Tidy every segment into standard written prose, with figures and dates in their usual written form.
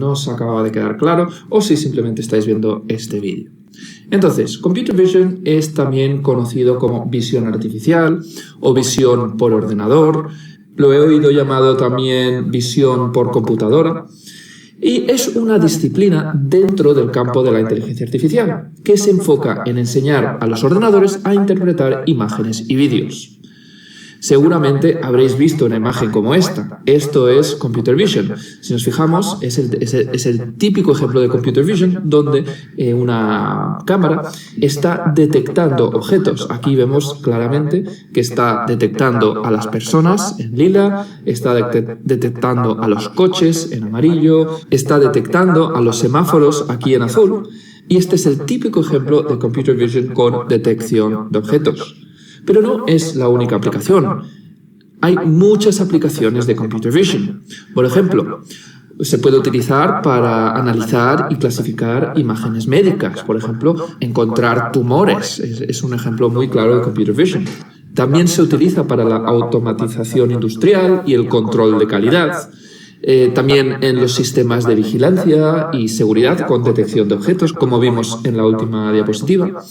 no os acaba de quedar claro o si simplemente estáis viendo este vídeo. Entonces, Computer Vision es también conocido como visión artificial o visión por ordenador. Lo he oído llamado también visión por computadora. Y es una disciplina dentro del campo de la inteligencia artificial que se enfoca en enseñar a los ordenadores a interpretar imágenes y vídeos. Seguramente habréis visto una imagen como esta. Esto es Computer Vision. Si nos fijamos, es el típico ejemplo de Computer Vision donde una cámara está detectando objetos. Aquí vemos claramente que está detectando a las personas en lila, está detectando a los coches en amarillo, está detectando a los semáforos aquí en azul. Y este es el típico ejemplo de Computer Vision con detección de objetos. Pero no es la única aplicación. Hay muchas aplicaciones de Computer Vision. Por ejemplo, se puede utilizar para analizar y clasificar imágenes médicas. Por ejemplo, encontrar tumores. Es un ejemplo muy claro de Computer Vision. También se utiliza para la automatización industrial y el control de calidad. También en los sistemas de vigilancia y seguridad con detección de objetos, como vimos en la última diapositiva.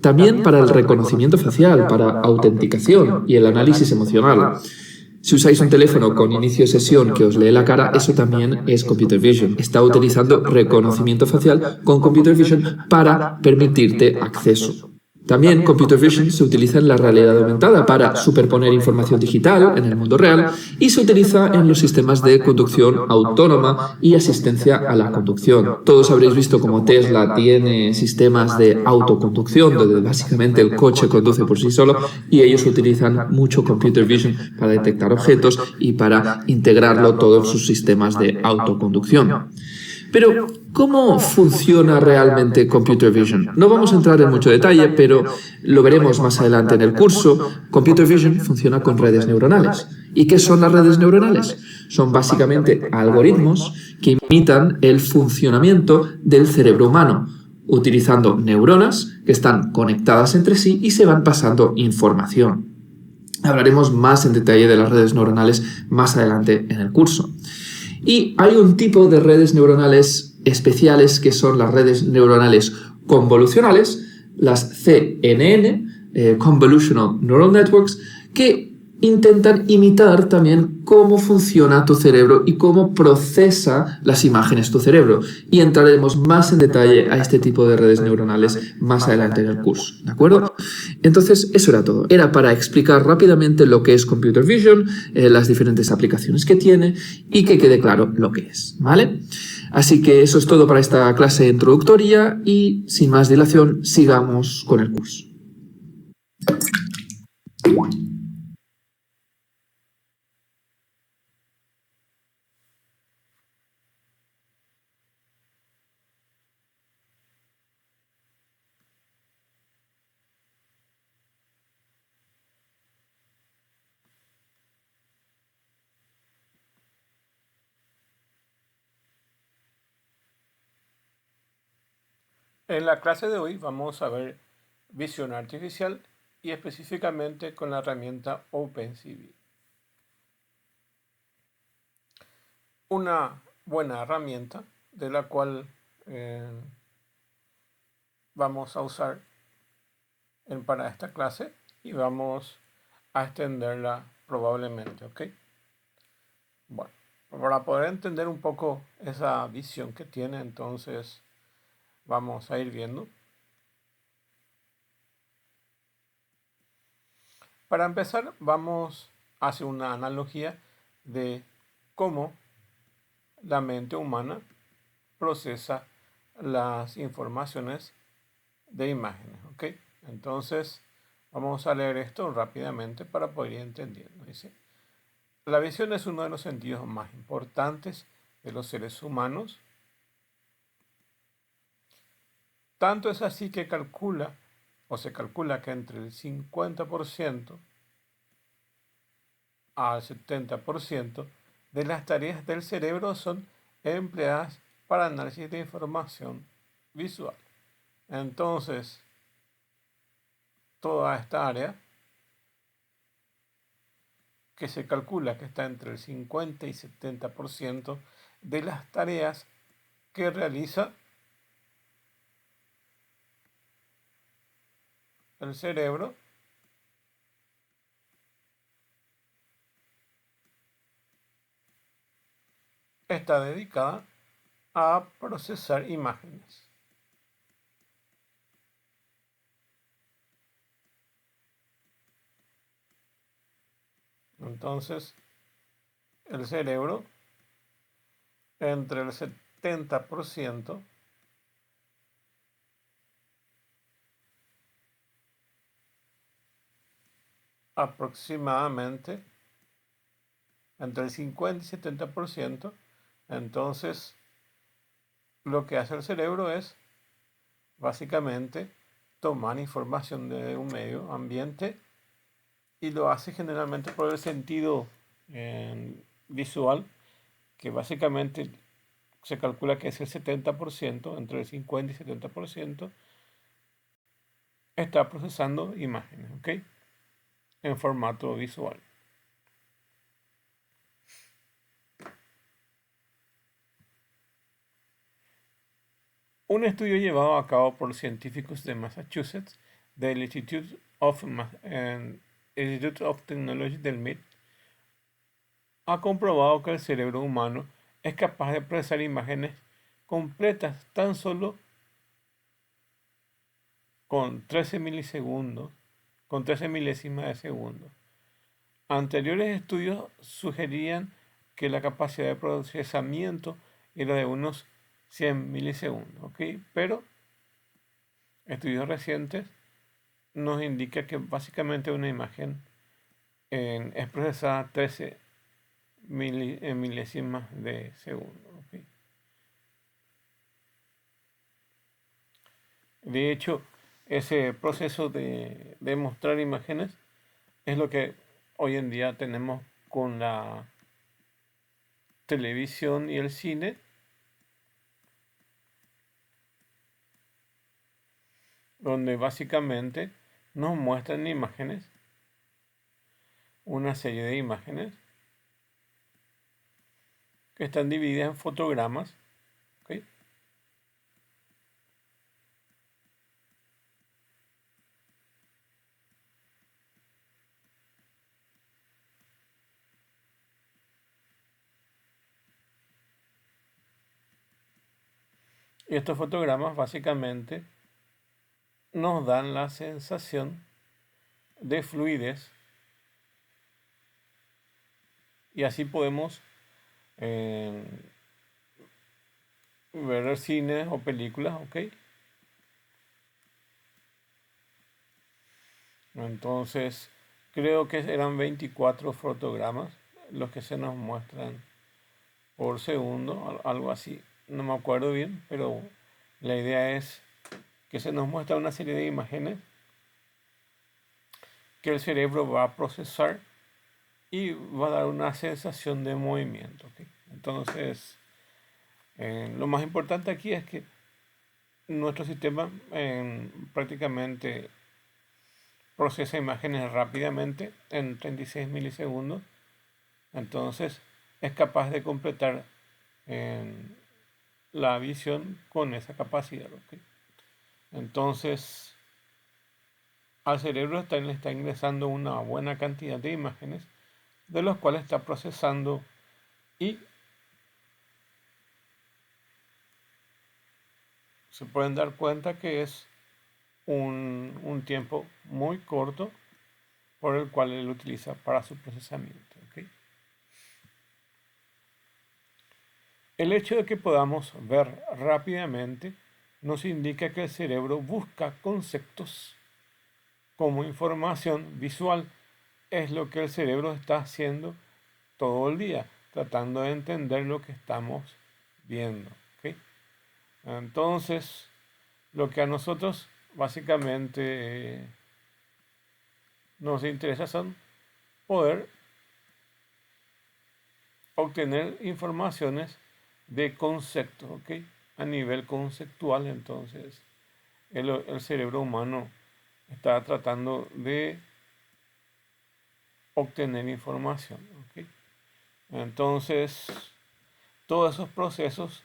También para el reconocimiento facial, para autenticación y el análisis emocional. Si usáis un teléfono con inicio de sesión que os lee la cara, eso también es Computer Vision. Está utilizando reconocimiento facial con Computer Vision para permitirte acceso. También Computer Vision se utiliza en la realidad aumentada para superponer información digital en el mundo real y se utiliza en los sistemas de conducción autónoma y asistencia a la conducción. Todos habréis visto cómo Tesla tiene sistemas de autoconducción, donde básicamente el coche conduce por sí solo y ellos utilizan mucho Computer Vision para detectar objetos y para integrarlo todo en sus sistemas de autoconducción. Pero, ¿cómo funciona realmente Computer Vision? No vamos a entrar en mucho detalle, pero lo veremos más adelante en el curso. Computer Vision funciona con redes neuronales. ¿Y qué son las redes neuronales? Son básicamente algoritmos que imitan el funcionamiento del cerebro humano, utilizando neuronas que están conectadas entre sí y se van pasando información. Hablaremos más en detalle de las redes neuronales más adelante en el curso. Y hay un tipo de redes neuronales especiales que son las redes neuronales convolucionales, las CNN, Convolutional Neural Networks, que intentan imitar también cómo funciona tu cerebro y cómo procesa las imágenes tu cerebro. Y entraremos más en detalle a este tipo de redes neuronales más adelante en el curso, ¿de acuerdo? Entonces, eso era todo. Era para explicar rápidamente lo que es Computer Vision, las diferentes aplicaciones que tiene y que quede claro lo que es, ¿vale? Así que eso es todo para esta clase introductoria y, sin más dilación, sigamos con el curso. En la clase de hoy vamos a ver visión artificial y específicamente con la herramienta OpenCV. Una buena herramienta de la cual vamos a usar para esta clase y vamos a extenderla probablemente, ¿ok? Bueno, para poder entender un poco esa visión que tiene, entonces vamos a ir viendo. Para empezar, vamos a hacer una analogía de cómo la mente humana procesa las informaciones de imágenes, ¿ok? Entonces, vamos a leer esto rápidamente para poder ir entendiendo. Dice, la visión es uno de los sentidos más importantes de los seres humanos. Tanto es así que se calcula que entre el 50% al 70% de las tareas del cerebro son empleadas para análisis de información visual. Entonces, toda esta área que se calcula que está entre el 50 y 70% de las tareas que realiza el cerebro está dedicada a procesar imágenes. Entonces, el cerebro, entre el 70% aproximadamente, entre el 50 y 70%, entonces lo que hace el cerebro es básicamente tomar información de un medio ambiente y lo hace generalmente por el sentido visual, que básicamente se calcula que es el 70%, entre el 50 y 70%, está procesando imágenes, ¿ok? En formato visual. Un estudio llevado a cabo por científicos de Massachusetts, del Institute of Technology del MIT, ha comprobado que el cerebro humano es capaz de procesar imágenes completas tan solo con 13 milisegundos, con 13 milésimas de segundo. Anteriores estudios sugerían que la capacidad de procesamiento era de unos 100 milisegundos, ¿ok? Pero estudios recientes nos indican que básicamente una imagen es procesada 13 milésimas de segundo, ¿ok? De hecho, ese proceso de mostrar imágenes es lo que hoy en día tenemos con la televisión y el cine, donde básicamente nos muestran imágenes, una serie de imágenes que están divididas en fotogramas, ¿ok? Y estos fotogramas básicamente nos dan la sensación de fluidez y así podemos eh, ver cine o películas, ¿ok? Entonces, creo que eran 24 fotogramas los que se nos muestran por segundo, algo así. No me acuerdo bien, pero la idea es que se nos muestra una serie de imágenes que el cerebro va a procesar y va a dar una sensación de movimiento, ¿ok? Entonces, lo más importante aquí es que nuestro sistema prácticamente procesa imágenes rápidamente en 36 milisegundos. Entonces es capaz de completar la visión con esa capacidad, ¿ok? Entonces al cerebro le está ingresando una buena cantidad de imágenes de los cuales está procesando y se pueden dar cuenta que es un tiempo muy corto por el cual él utiliza para su procesamiento, ¿ok? El hecho de que podamos ver rápidamente nos indica que el cerebro busca conceptos como información visual. Es lo que el cerebro está haciendo todo el día, tratando de entender lo que estamos viendo, ¿ok? Entonces, lo que a nosotros básicamente nos interesa son poder obtener informaciones de conceptos, ¿ok? A nivel conceptual, entonces, el cerebro humano está tratando de obtener información, ¿ok? Entonces, todos esos procesos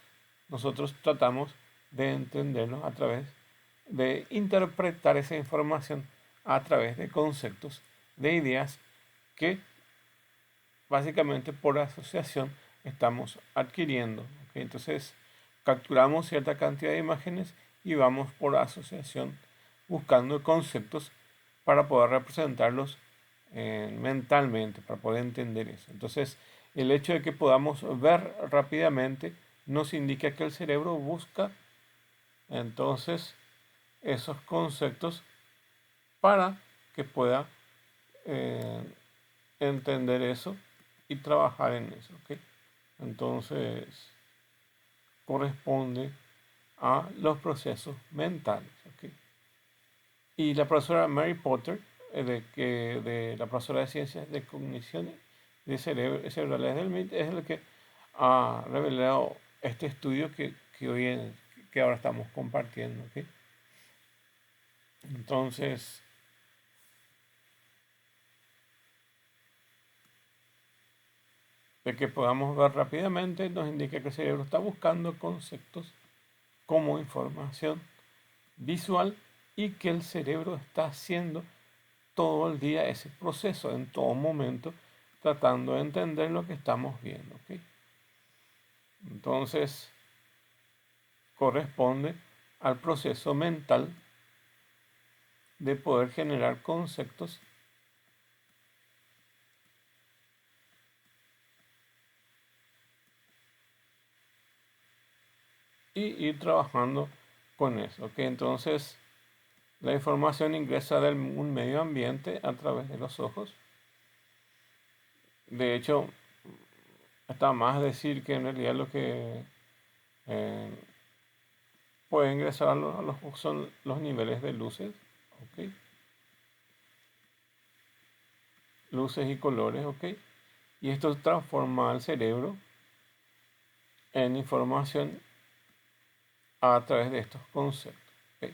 nosotros tratamos de entenderlo a través de interpretar esa información a través de conceptos, de ideas que básicamente por asociación estamos adquiriendo. ¿Ok? Entonces, capturamos cierta cantidad de imágenes y vamos por asociación buscando conceptos para poder representarlos mentalmente, para poder entender eso. Entonces, el hecho de que podamos ver rápidamente nos indica que el cerebro busca entonces esos conceptos para que pueda eh, entender eso y trabajar en eso. ¿Ok? Entonces, corresponde a los procesos mentales. ¿Ok? Y la profesora Mary Potter, de la profesora de Ciencias de Cognición de Cerebrales del MIT, es el que ha revelado este estudio que ahora estamos compartiendo. ¿Ok? Entonces, de que podamos ver rápidamente nos indica que el cerebro está buscando conceptos como información visual y que el cerebro está haciendo todo el día ese proceso, en todo momento, tratando de entender lo que estamos viendo. ¿Ok? Entonces, corresponde al proceso mental de poder generar conceptos y ir trabajando con eso. ¿Ok? Entonces, la información ingresa de un medio ambiente a través de los ojos. De hecho, está más decir que en realidad lo que eh, puede ingresar a los ojos son los niveles de luces. ¿Ok? Luces y colores. ¿Ok? Y esto transforma al cerebro en información a través de estos conceptos. ¿Ok?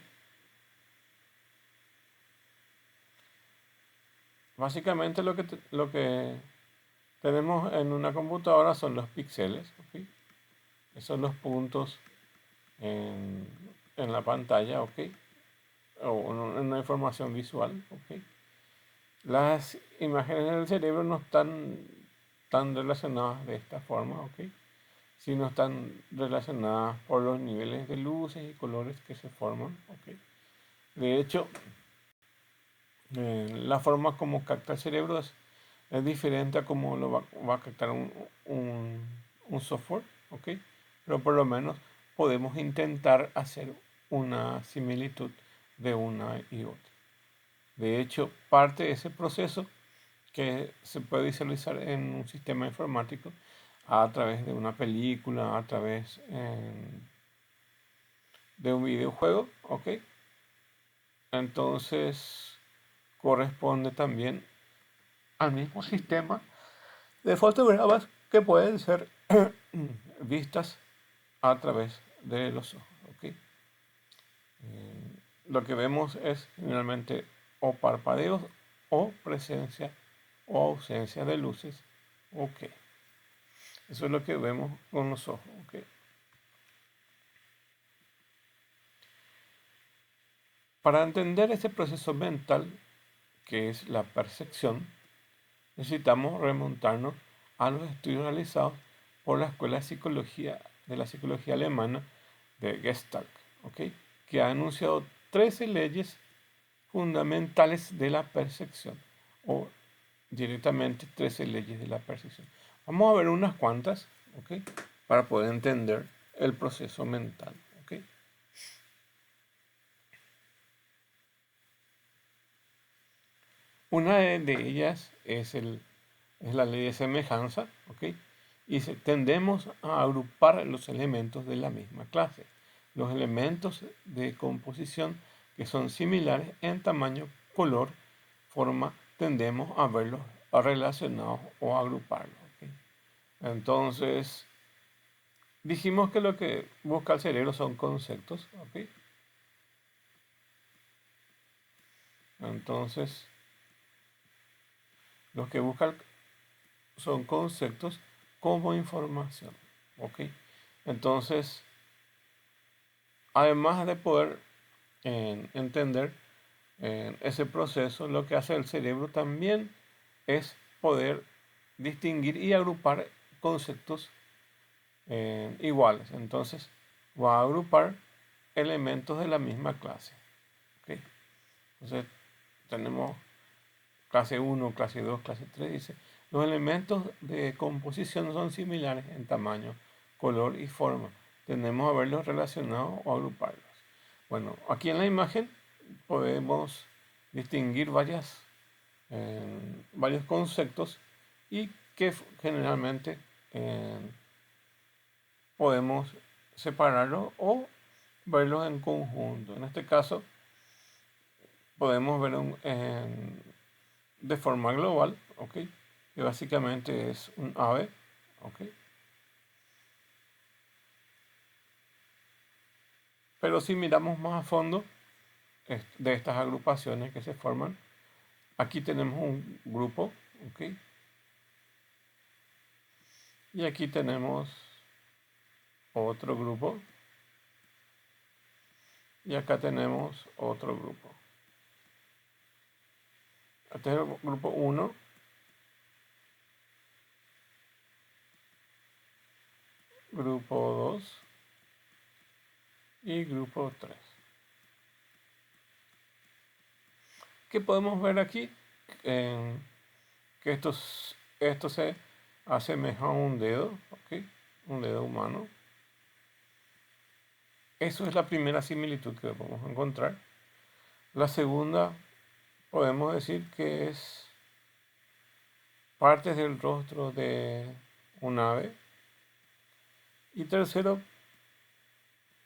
Básicamente lo que tenemos en una computadora son los píxeles. ¿Ok? Esos son los puntos en, en la pantalla. ¿Ok? O en una información visual. ¿Ok? Las imágenes en el cerebro no están tan relacionadas de esta forma. ¿Ok? Sino están relacionadas por los niveles de luces y colores que se forman. ¿Ok? De hecho, la forma como capta el cerebro es diferente a cómo va a captar un software. ¿Ok? Pero por lo menos podemos intentar hacer una similitud de una y otra. De hecho, parte de ese proceso que se puede visualizar en un sistema informático a través de una película, a través de un videojuego. ¿Ok? Entonces corresponde también al mismo sistema de fotogramas que pueden ser vistas a través de los ojos. ¿Ok? Lo que vemos es generalmente o parpadeos o presencia o ausencia de luces. ¿Ok? Eso es lo que vemos con los ojos. ¿Ok? Para entender este proceso mental, que es la percepción, necesitamos remontarnos a los estudios realizados por la Escuela de la Psicología Alemana de Gestalt, ¿ok? Que ha enunciado 13 leyes fundamentales de la percepción, o directamente 13 leyes de la percepción. Vamos a ver unas cuantas, ¿ok? Para poder entender el proceso mental, ¿ok? Una de ellas es la ley de semejanza, ¿ok? Y tendemos a agrupar los elementos de la misma clase. Los elementos de composición que son similares en tamaño, color, forma, tendemos a verlos relacionados o agruparlos. ¿Ok? Entonces, dijimos que lo que busca el cerebro son conceptos. ¿Ok? Entonces, lo que busca son conceptos como información. ¿Ok? Entonces, además de poder entender ese proceso, lo que hace el cerebro también es poder distinguir y agrupar conceptos iguales. Entonces, va a agrupar elementos de la misma clase. ¿Ok? Entonces, tenemos clase 1, clase 2, clase 3. Dice, los elementos de composición son similares en tamaño, color y forma. Tenemos a verlos relacionados o agruparlos. Bueno, aquí en la imagen podemos distinguir varios conceptos y que generalmente podemos separarlos o verlos en conjunto. En este caso, podemos ver de forma global, ¿ok? Que básicamente es un ave, ¿ok? Pero si miramos más a fondo de estas agrupaciones que se forman, aquí tenemos un grupo, ¿ok? Y aquí tenemos otro grupo. Y acá tenemos otro grupo. Este es el grupo 1. Grupo 2 y grupo 3. ¿Qué podemos ver aquí? Que esto se asemeja a un dedo, ¿ok? Un dedo humano. Eso es la primera similitud que podemos encontrar. La segunda, podemos decir que es partes del rostro de un ave. Y tercero,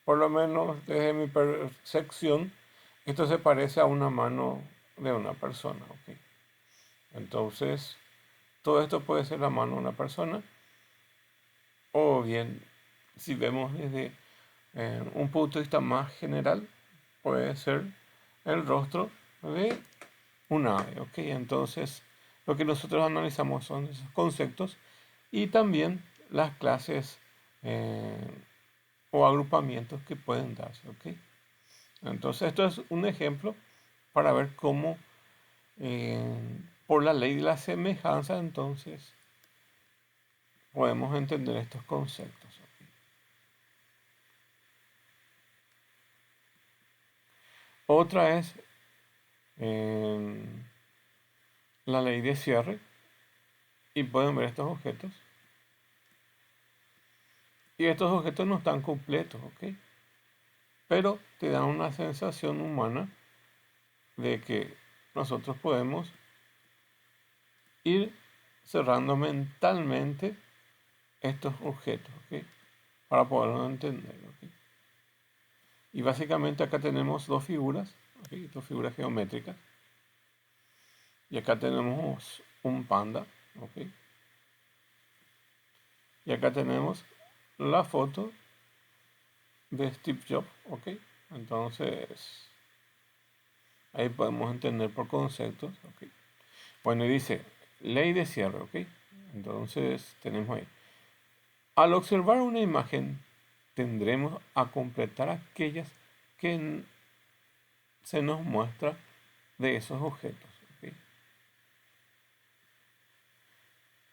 por lo menos desde mi percepción, esto se parece a una mano de una persona, ¿ok? Entonces, todo esto puede ser la mano de una persona, o bien, si vemos desde un punto de vista más general, puede ser el rostro de un ave, ¿ok? Entonces, lo que nosotros analizamos son esos conceptos y también las clases o agrupamientos que pueden darse, ¿ok? Entonces, esto es un ejemplo para ver cómo, por la ley de la semejanza, entonces, podemos entender estos conceptos, ¿ok? Otra es la ley de cierre, y pueden ver estos objetos. Y estos objetos no están completos, ¿ok? Pero te dan una sensación humana de que nosotros podemos ir cerrando mentalmente estos objetos, ¿ok? Para poderlo entender, ¿ok? Y básicamente acá tenemos dos figuras, ¿ok? Dos figuras geométricas. Y acá tenemos un panda, ¿ok? Y acá tenemos la foto de Steve Jobs, ¿ok? Entonces, ahí podemos entender por conceptos, ¿ok? Bueno, y dice, ley de cierre, ¿ok? Entonces, tenemos ahí. Al observar una imagen, tendremos a completar aquellas que se nos muestra de esos objetos, ¿ok?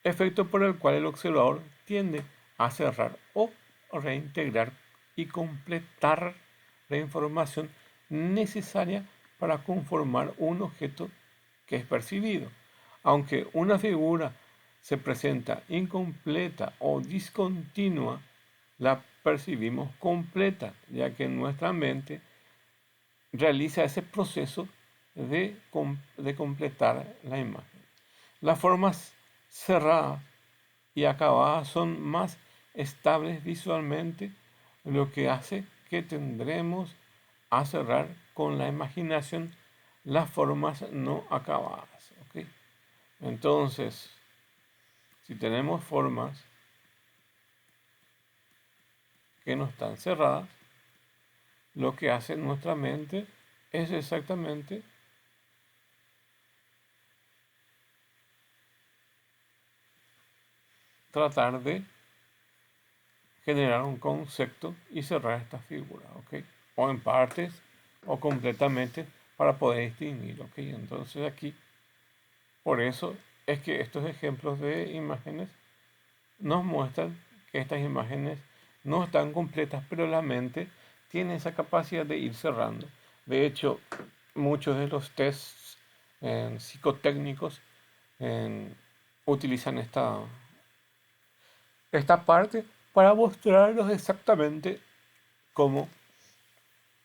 Efecto por el cual el observador tiende a cerrar o reintegrar y completar la información necesaria para conformar un objeto que es percibido. Aunque una figura se presenta incompleta o discontinua, la percibimos completa, ya que nuestra mente realiza ese proceso de completar la imagen. Las formas cerradas y acabadas son más estables visualmente, lo que hace que tendremos a cerrar con la imaginación las formas no acabadas, ¿ok? Entonces, si tenemos formas que no están cerradas, lo que hace nuestra mente es exactamente tratar de generar un concepto y cerrar esta figura, ¿ok? o en partes o completamente para poder distinguir. ¿Ok? Entonces aquí, por eso es que estos ejemplos de imágenes nos muestran que estas imágenes no están completas, pero la mente tiene esa capacidad de ir cerrando. De hecho, muchos de los tests psicotécnicos utilizan esta parte para mostrarnos exactamente cómo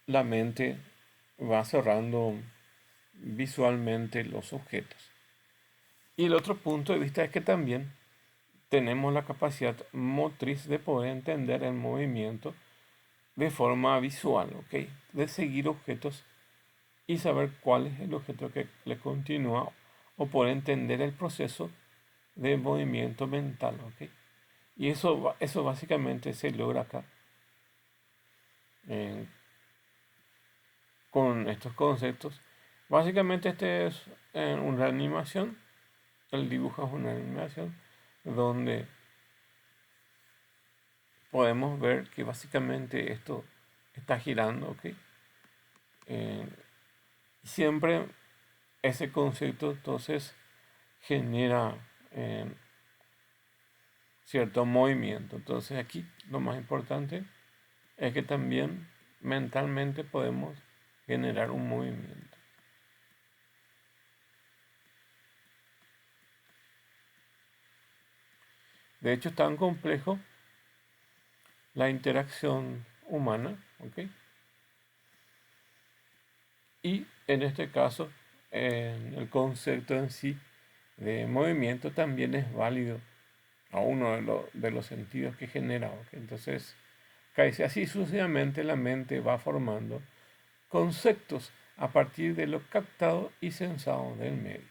la mente va cerrando visualmente los objetos. Y el otro punto de vista es que también tenemos la capacidad motriz de poder entender el movimiento de forma visual, ¿ok? De seguir objetos y saber cuál es el objeto que le continúa o poder entender el proceso de movimiento mental, ¿ok? Y eso básicamente se logra acá eh, con estos conceptos. Básicamente este es una animación, el dibujo es una animación donde podemos ver que básicamente esto está girando, ¿ok? Siempre ese concepto entonces genera cierto movimiento. Entonces aquí lo más importante es que también mentalmente podemos generar un movimiento. De hecho es tan complejo la interacción humana, ¿ok? Y en este caso, el concepto en sí de movimiento también es válido a uno de los sentidos que genera, ¿ok? Entonces, así sucesivamente la mente va formando conceptos a partir de lo captado y sensado del medio.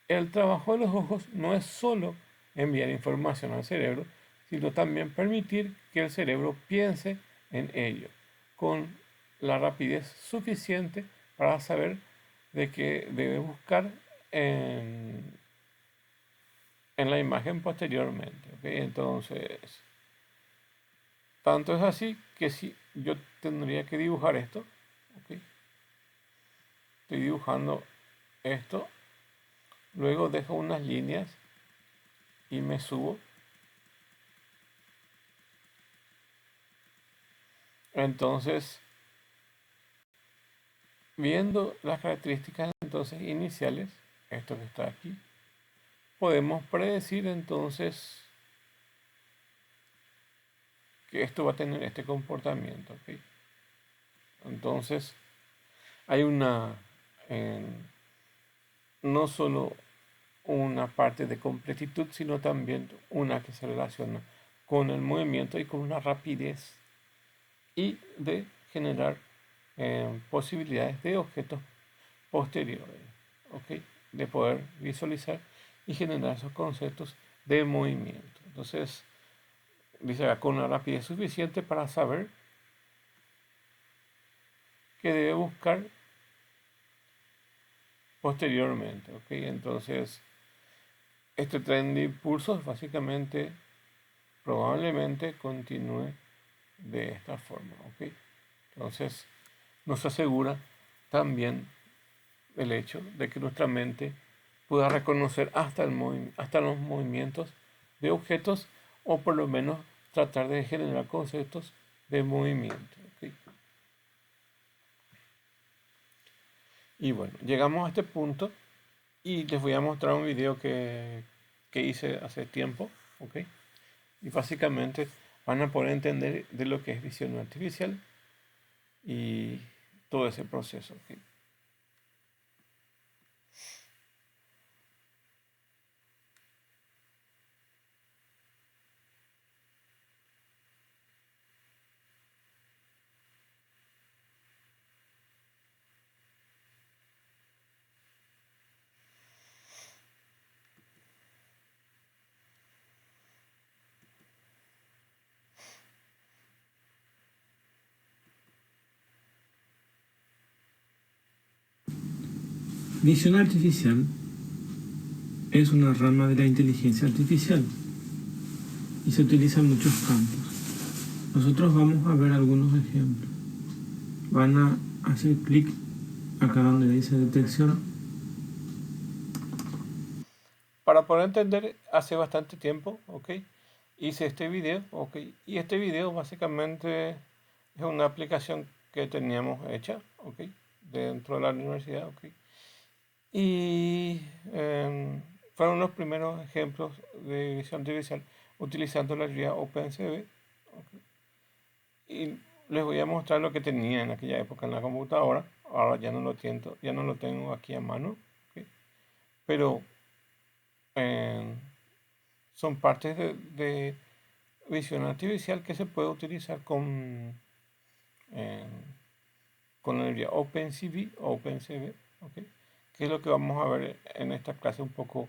El trabajo de los ojos no es solo enviar información al cerebro, sino también permitir que el cerebro piense en ello con la rapidez suficiente para saber de qué debe buscar en la imagen posteriormente. ¿Okay? Entonces, tanto es así que si yo tendría que dibujar esto, ¿okay? Estoy dibujando esto, luego dejo unas líneas y me subo. Entonces, viendo las características entonces iniciales, esto que está aquí, podemos predecir entonces que esto va a tener este comportamiento. ¿Okay? Entonces, hay no solo una parte de completitud, sino también una que se relaciona con el movimiento y con una rapidez y de generar posibilidades de objetos posteriores, ¿ok? De poder visualizar y generar esos conceptos de movimiento. Entonces, dice acá, con una rapidez suficiente para saber que debe buscar posteriormente, ¿ok? Entonces, este tren de impulsos básicamente probablemente continúe de esta forma, ¿ok? Entonces, nos asegura también el hecho de que nuestra mente pueda reconocer hasta los movimientos de objetos o por lo menos tratar de generar conceptos de movimiento. ¿Okay? Y bueno, llegamos a este punto y les voy a mostrar un video que hice hace tiempo. ¿Okay? Y básicamente van a poder entender de lo que es visión artificial y todo ese proceso. ¿Okay? Visión artificial es una rama de la inteligencia artificial y se utiliza en muchos campos. Nosotros vamos a ver algunos ejemplos. van a hacer clic acá donde dice detección. Para poder entender, hace bastante tiempo, ¿ok? Hice este video, ¿ok? Y este video básicamente es una aplicación que teníamos hecha, ¿ok? Dentro de la universidad, ¿ok? Y fueron los primeros ejemplos de visión artificial utilizando la librería OpenCV, ¿ok? Y les voy a mostrar lo que tenía en aquella época en la computadora. Ahora ya no lo tengo aquí a mano, ¿ok? Pero son partes de visión artificial que se puede utilizar eh, con la librería OpenCV, ¿ok? Que es lo que vamos a ver en esta clase un poco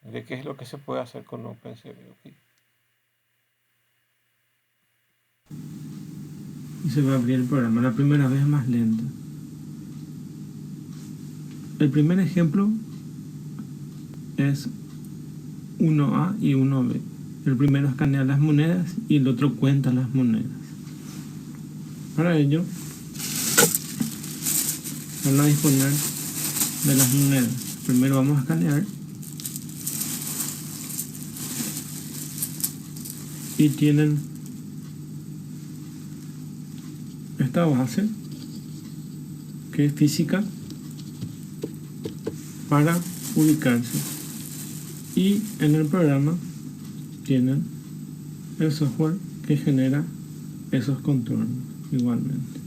de qué es lo que se puede hacer con OpenCV, ¿ok? Y se va a abrir el programa. La primera vez más lento. El primer ejemplo es 1A y 1B. El primero escanea las monedas y el otro cuenta las monedas. Para ello, van a disponer de las monedas. Primero vamos a escanear y tienen esta base que es física para ubicarse, y en el programa tienen el software que genera esos contornos igualmente.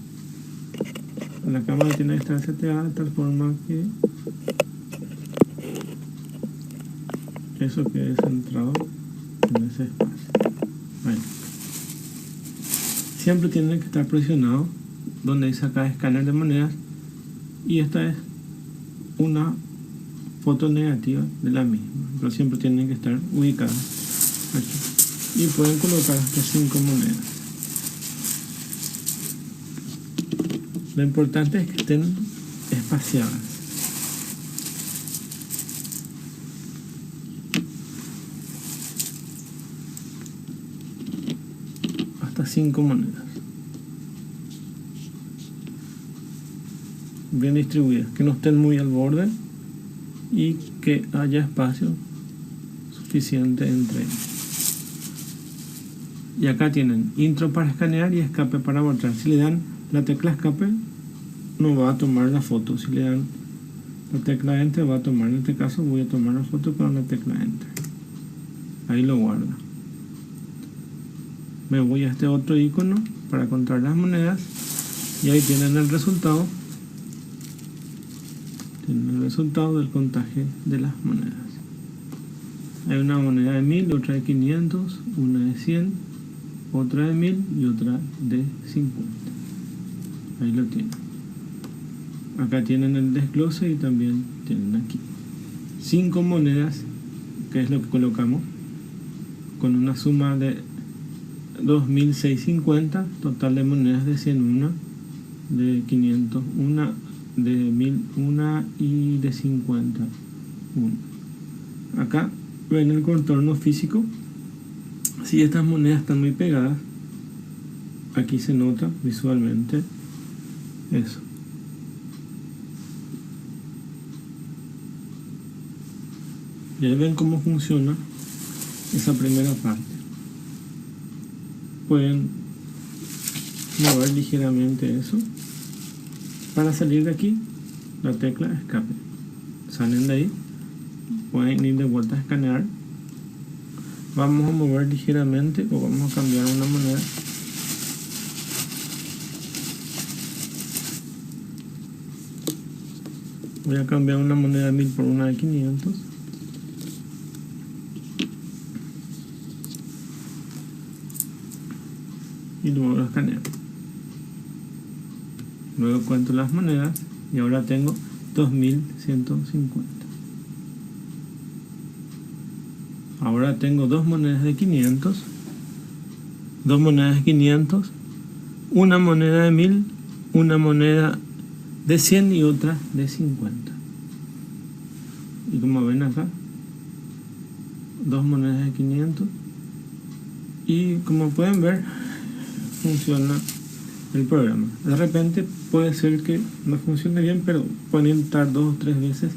La cámara tiene que estar seteada de tal forma que eso quede centrado en ese espacio. Ahí. Siempre tienen que estar presionados donde dice acá escáner de monedas, y esta es una foto negativa de la misma, pero siempre tienen que estar ubicadas aquí, y pueden colocar hasta 5 monedas. Lo importante es que estén espaciadas. Hasta 5 monedas. Bien distribuidas, que no estén muy al borde y que haya espacio suficiente entre ellos. Y acá tienen intro para escanear y escape para borrar. Si le dan la tecla escape, no va a tomar la foto. Si le dan la tecla enter, va a tomar. En este caso voy a tomar la foto con la tecla enter. Ahí lo guarda. Me voy a este otro icono para contar las monedas y ahí tienen el resultado. Tienen el resultado del contaje de las monedas. Hay una moneda de 1000, otra de 500, una de 100, otra de 1000 y otra de 50. Ahí lo tienen. Acá tienen el desglose y también tienen aquí 5 monedas, que es lo que colocamos, con una suma de 2650, total de monedas de 100, una de 500, una de 1000, una y de 50, una. Acá ven el contorno físico. Si estas monedas están muy pegadas, aquí se nota visualmente eso. Ya ven cómo funciona esa primera parte. Pueden mover ligeramente eso. Para salir de aquí, la tecla escape. Salen de ahí, pueden ir de vuelta a escanear. Vamos a mover ligeramente o vamos a cambiar una moneda. Voy a cambiar una moneda de 1000 por una de 500. Y luego lo escaneo. Luego cuento las monedas y ahora tengo 2150. Ahora tengo dos monedas de 500, dos monedas de 500, una moneda de 1000, una moneda de 100 y otra de 50. Y como ven acá, dos monedas de 500. Y como pueden ver, funciona el programa. De repente puede ser que no funcione bien, pero pueden intentar 2 o 3 veces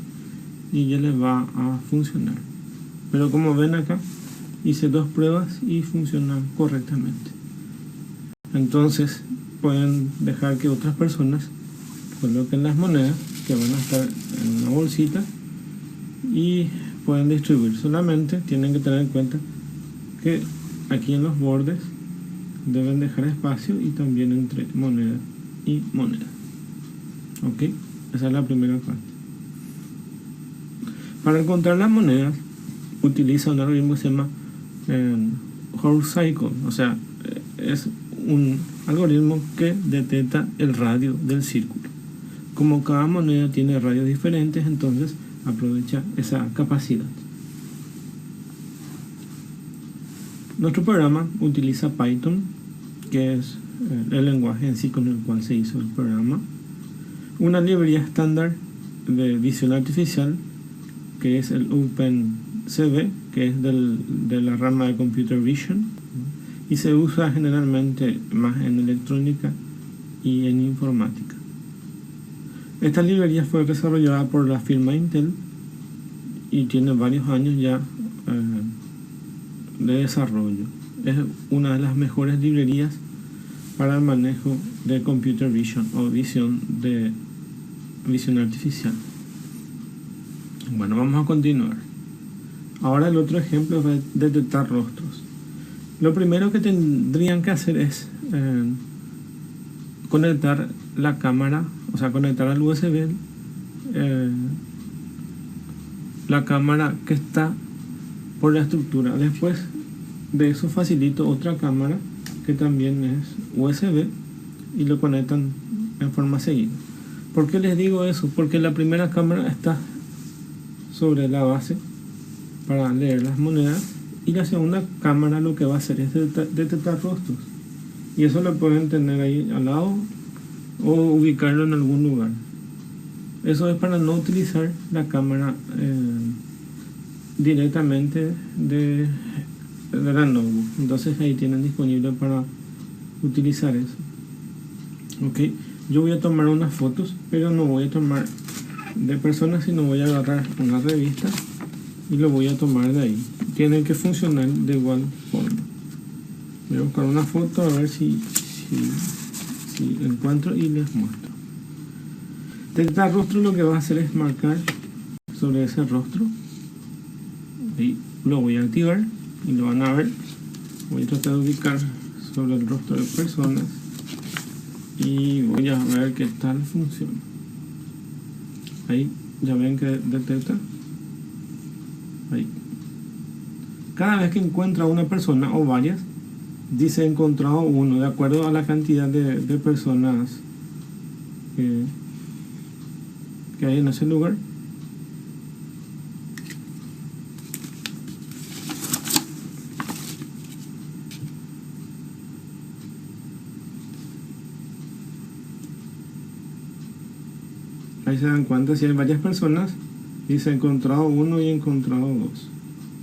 y ya les va a funcionar. Pero como ven acá, hice 2 pruebas y funcionan correctamente. Entonces pueden dejar que otras personas coloquen las monedas que van a estar en una bolsita y pueden distribuir. Solamente tienen que tener en cuenta que aquí en los bordes deben dejar espacio y también entre moneda y moneda. Ok, esa es la primera parte. Para encontrar las monedas utiliza un algoritmo que se llama Horse Cycle, o sea, es un algoritmo que detecta el radio del círculo. Como cada moneda tiene radios diferentes, entonces aprovecha esa capacidad. Nuestro programa utiliza Python, que es el lenguaje en sí con el cual se hizo el programa. Una librería estándar de visión artificial, que es el OpenCV, que es de la rama de Computer Vision, y se usa generalmente más en electrónica y en informática. Esta librería fue desarrollada por la firma Intel y tiene varios años ya de desarrollo. Es una de las mejores librerías para el manejo de Computer Vision o visión artificial. Bueno, vamos a continuar. Ahora el otro ejemplo es detectar rostros. Lo primero que tendrían que hacer es conectar la cámara, o sea, conectar al USB la cámara que está por la estructura. Después de eso facilito otra cámara que también es USB y lo conectan en forma seguida. ¿Por qué les digo eso? Porque la primera cámara está sobre la base para leer las monedas y la segunda cámara lo que va a hacer es detectar rostros, y eso lo pueden tener ahí al lado o ubicarlo en algún lugar. Eso es para no utilizar la cámara directamente de la notebook. Entonces ahí tienen disponible para utilizar eso. Ok, yo voy a tomar unas fotos, pero no voy a tomar de personas, sino voy a agarrar una revista y lo voy a tomar de ahí. Tienen que funcionar de igual forma. Voy a buscar una foto a ver si encuentro y les muestro. Detectar rostro lo que va a hacer es marcar sobre ese rostro y lo voy a activar y lo van a ver. Voy a tratar de ubicar sobre el rostro de personas y voy a ver qué tal funciona. Ahí ya ven que detecta. Ahí. Cada vez que encuentra una persona o varias, dice encontrado uno, de acuerdo a la cantidad de personas que hay en ese lugar. Ahí se dan cuenta, si hay varias personas, dice encontrado uno y encontrado dos,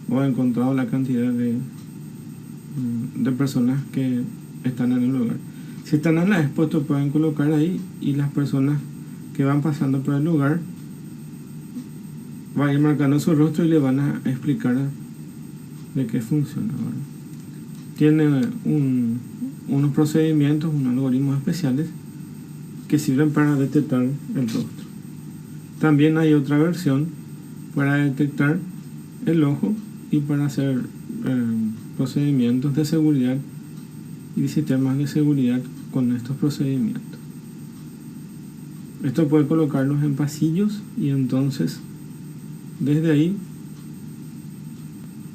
o encontrado la cantidad de personas que están en el lugar. Si están en la expuesto pueden colocar ahí y las personas que van pasando por el lugar van a ir marcando su rostro y le van a explicar de qué funciona. ¿Verdad? Tiene unos procedimientos, unos algoritmos especiales que sirven para detectar el rostro. También hay otra versión para detectar el ojo y para hacer procedimientos de seguridad y sistemas de seguridad con estos procedimientos. Esto puede colocarlos en pasillos y entonces desde ahí,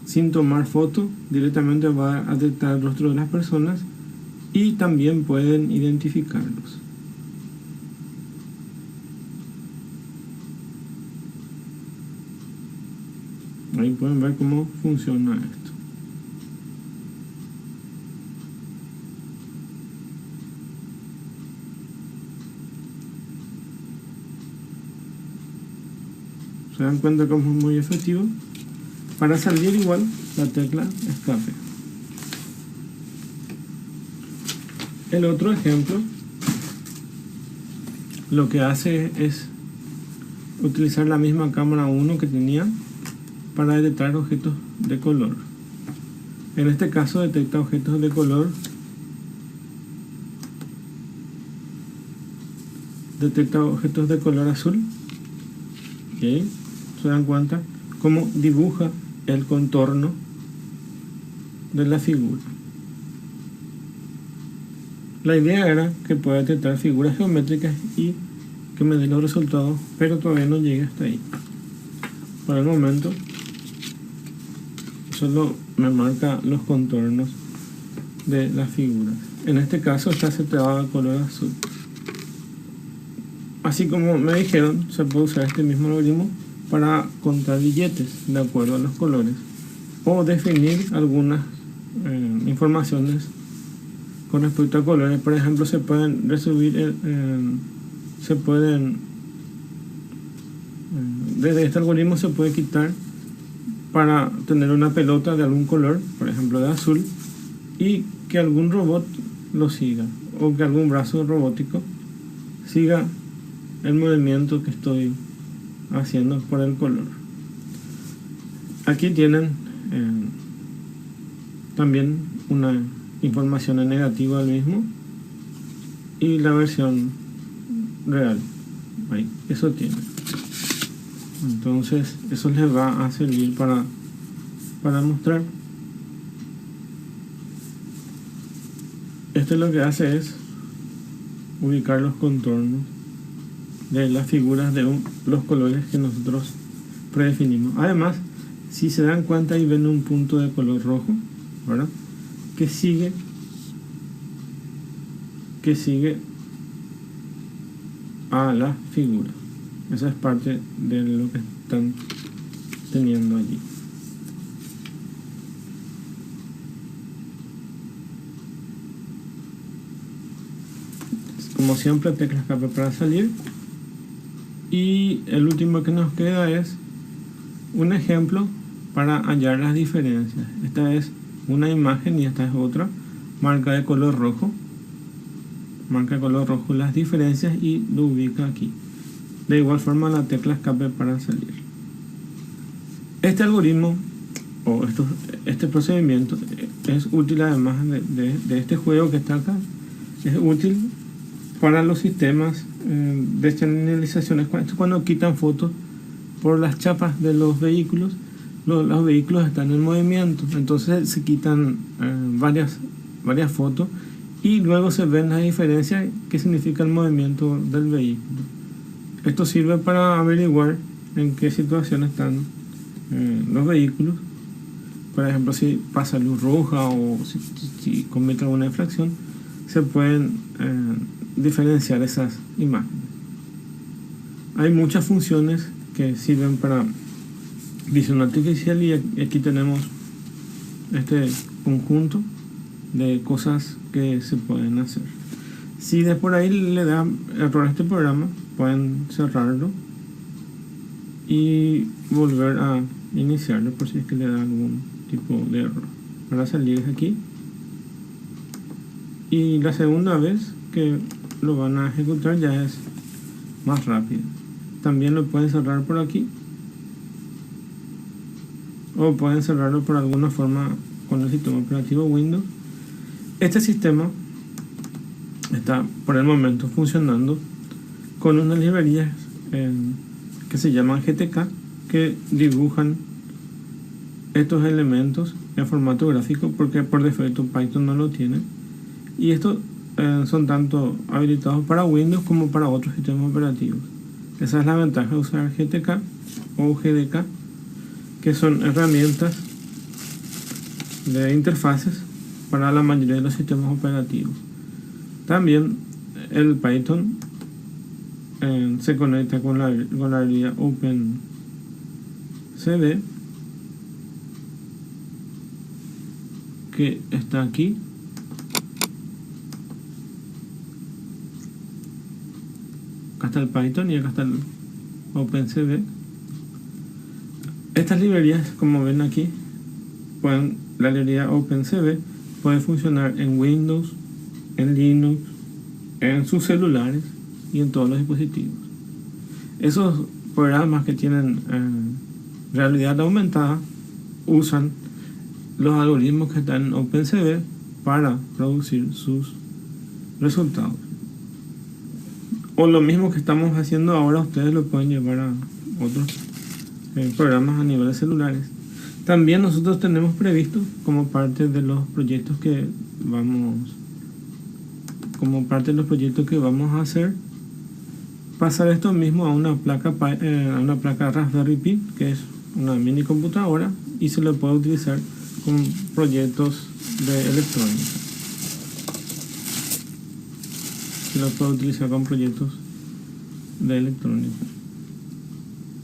sin tomar foto, directamente va a detectar el rostro de las personas y también pueden identificarlos. Ahí pueden ver cómo funciona esto. Se dan cuenta cómo es muy efectivo. Para salir igual, la tecla escape. El otro ejemplo lo que hace es utilizar la misma cámara 1 que tenía para detectar objetos de color. En este caso detecta objetos de color, azul. ¿Okay? Se dan cuenta cómo dibuja el contorno de la figura. La idea era que pueda detectar figuras geométricas y que me dé los resultados, pero todavía no llegué hasta ahí. Por el momento solo me marca los contornos de las figuras. En este caso está seteado a color azul. Así como me dijeron, se puede usar este mismo algoritmo para contar billetes de acuerdo a los colores o definir algunas informaciones con respecto a colores. Por ejemplo, se pueden desde este algoritmo se puede quitar para tener una pelota de algún color, por ejemplo de azul, y que algún robot lo siga, o que algún brazo robótico siga el movimiento que estoy haciendo por el color. Aquí tienen también una información en negativo del mismo y la versión real. Ahí, eso tiene. Entonces eso les va a servir para mostrar. Esto lo que hace es ubicar los contornos de las figuras de los colores que nosotros predefinimos. Además, si se dan cuenta y ven un punto de color rojo, ¿verdad?, que sigue a la figura. Esa es parte de lo que están teniendo allí. Como siempre, tecla escape para salir. Y el último que nos queda es un ejemplo para hallar las diferencias. Esta es una imagen y esta es otra. Marca de color rojo las diferencias y lo ubica aquí. De igual forma, la tecla escape para salir. Este algoritmo o este procedimiento es útil, además de este juego que está acá, es útil para los sistemas de señalizaciones. Cuando quitan fotos por las chapas de los vehículos, los vehículos están en movimiento, entonces se quitan varias fotos y luego se ven las diferencias que significa el movimiento del vehículo. Esto sirve para averiguar en qué situación están los vehículos. Por ejemplo, si pasa luz roja o si comete alguna infracción, se pueden diferenciar esas imágenes. Hay muchas funciones que sirven para visión artificial y aquí tenemos este conjunto de cosas que se pueden hacer. Si de por ahí le da error a este programa, pueden cerrarlo y volver a iniciarlo por si es que le da algún tipo de error. Para salir de aquí, y la segunda vez que lo van a ejecutar ya es más rápido. También lo pueden cerrar por aquí o pueden cerrarlo por alguna forma con el sistema operativo Windows. Este sistema está por el momento funcionando con unas librerías que se llaman GTK, que dibujan estos elementos en formato gráfico, porque por defecto Python no lo tiene, y estos son tanto habilitados para Windows como para otros sistemas operativos. Esa es la ventaja de usar GTK o GDK, que son herramientas de interfaces para la mayoría de los sistemas operativos. También el Python se conecta con la librería OpenCV, que está aquí. Acá está el Python y acá está el OpenCV. Estas librerías, como ven aquí, la librería OpenCV puede funcionar en Windows, en Linux, en sus celulares y en todos los dispositivos. Esos programas que tienen realidad aumentada usan los algoritmos que están en OpenCV para producir sus resultados. O lo mismo que estamos haciendo ahora, ustedes lo pueden llevar a otros programas a niveles celulares. También nosotros tenemos previsto, como parte de los proyectos que vamos a hacer, pasar esto mismo a una placa Raspberry Pi, que es una mini computadora, y se lo puede utilizar con proyectos de electrónica.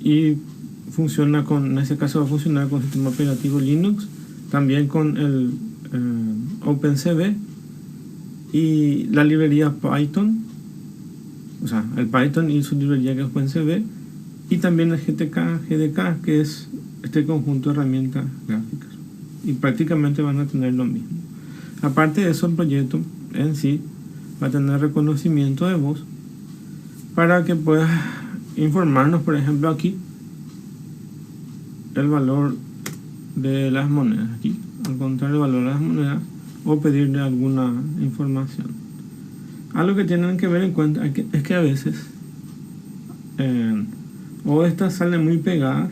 Y funciona en ese caso va a funcionar con el sistema operativo Linux, también con el OpenCV y la librería Python, o sea, el Python y su librería que es OpenCV, y también el GDK, que es este conjunto de herramientas gráficas, y prácticamente van a tener lo mismo. Aparte de eso, el proyecto en sí va a tener reconocimiento de voz para que puedas informarnos, por ejemplo, aquí el valor de las monedas, aquí al contar el valor de las monedas, o pedirle alguna información. Algo que tienen que ver en cuenta es que a veces o estas salen muy pegadas,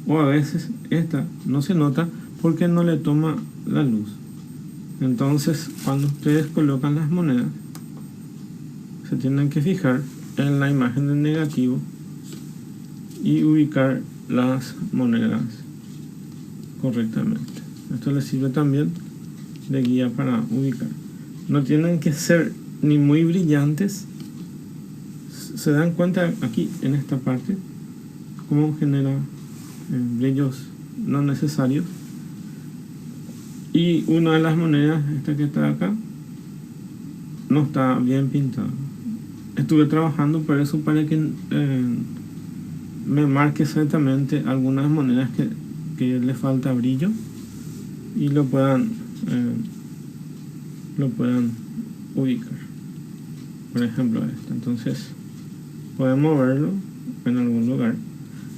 o a veces esta no se nota porque no le toma la luz. Entonces, cuando ustedes colocan las monedas, se tienen que fijar en la imagen del negativo y ubicar las monedas correctamente. Esto les sirve también de guía para ubicar. No tienen que ser ni muy brillantes. Se dan cuenta aquí en esta parte cómo genera brillos no necesarios. Y una de las monedas, esta que está acá, no está bien pintada. Estuve trabajando por eso, para que me marque exactamente algunas monedas que le falta brillo y lo puedan ubicar. Por ejemplo esta. Entonces podemos verlo en algún lugar.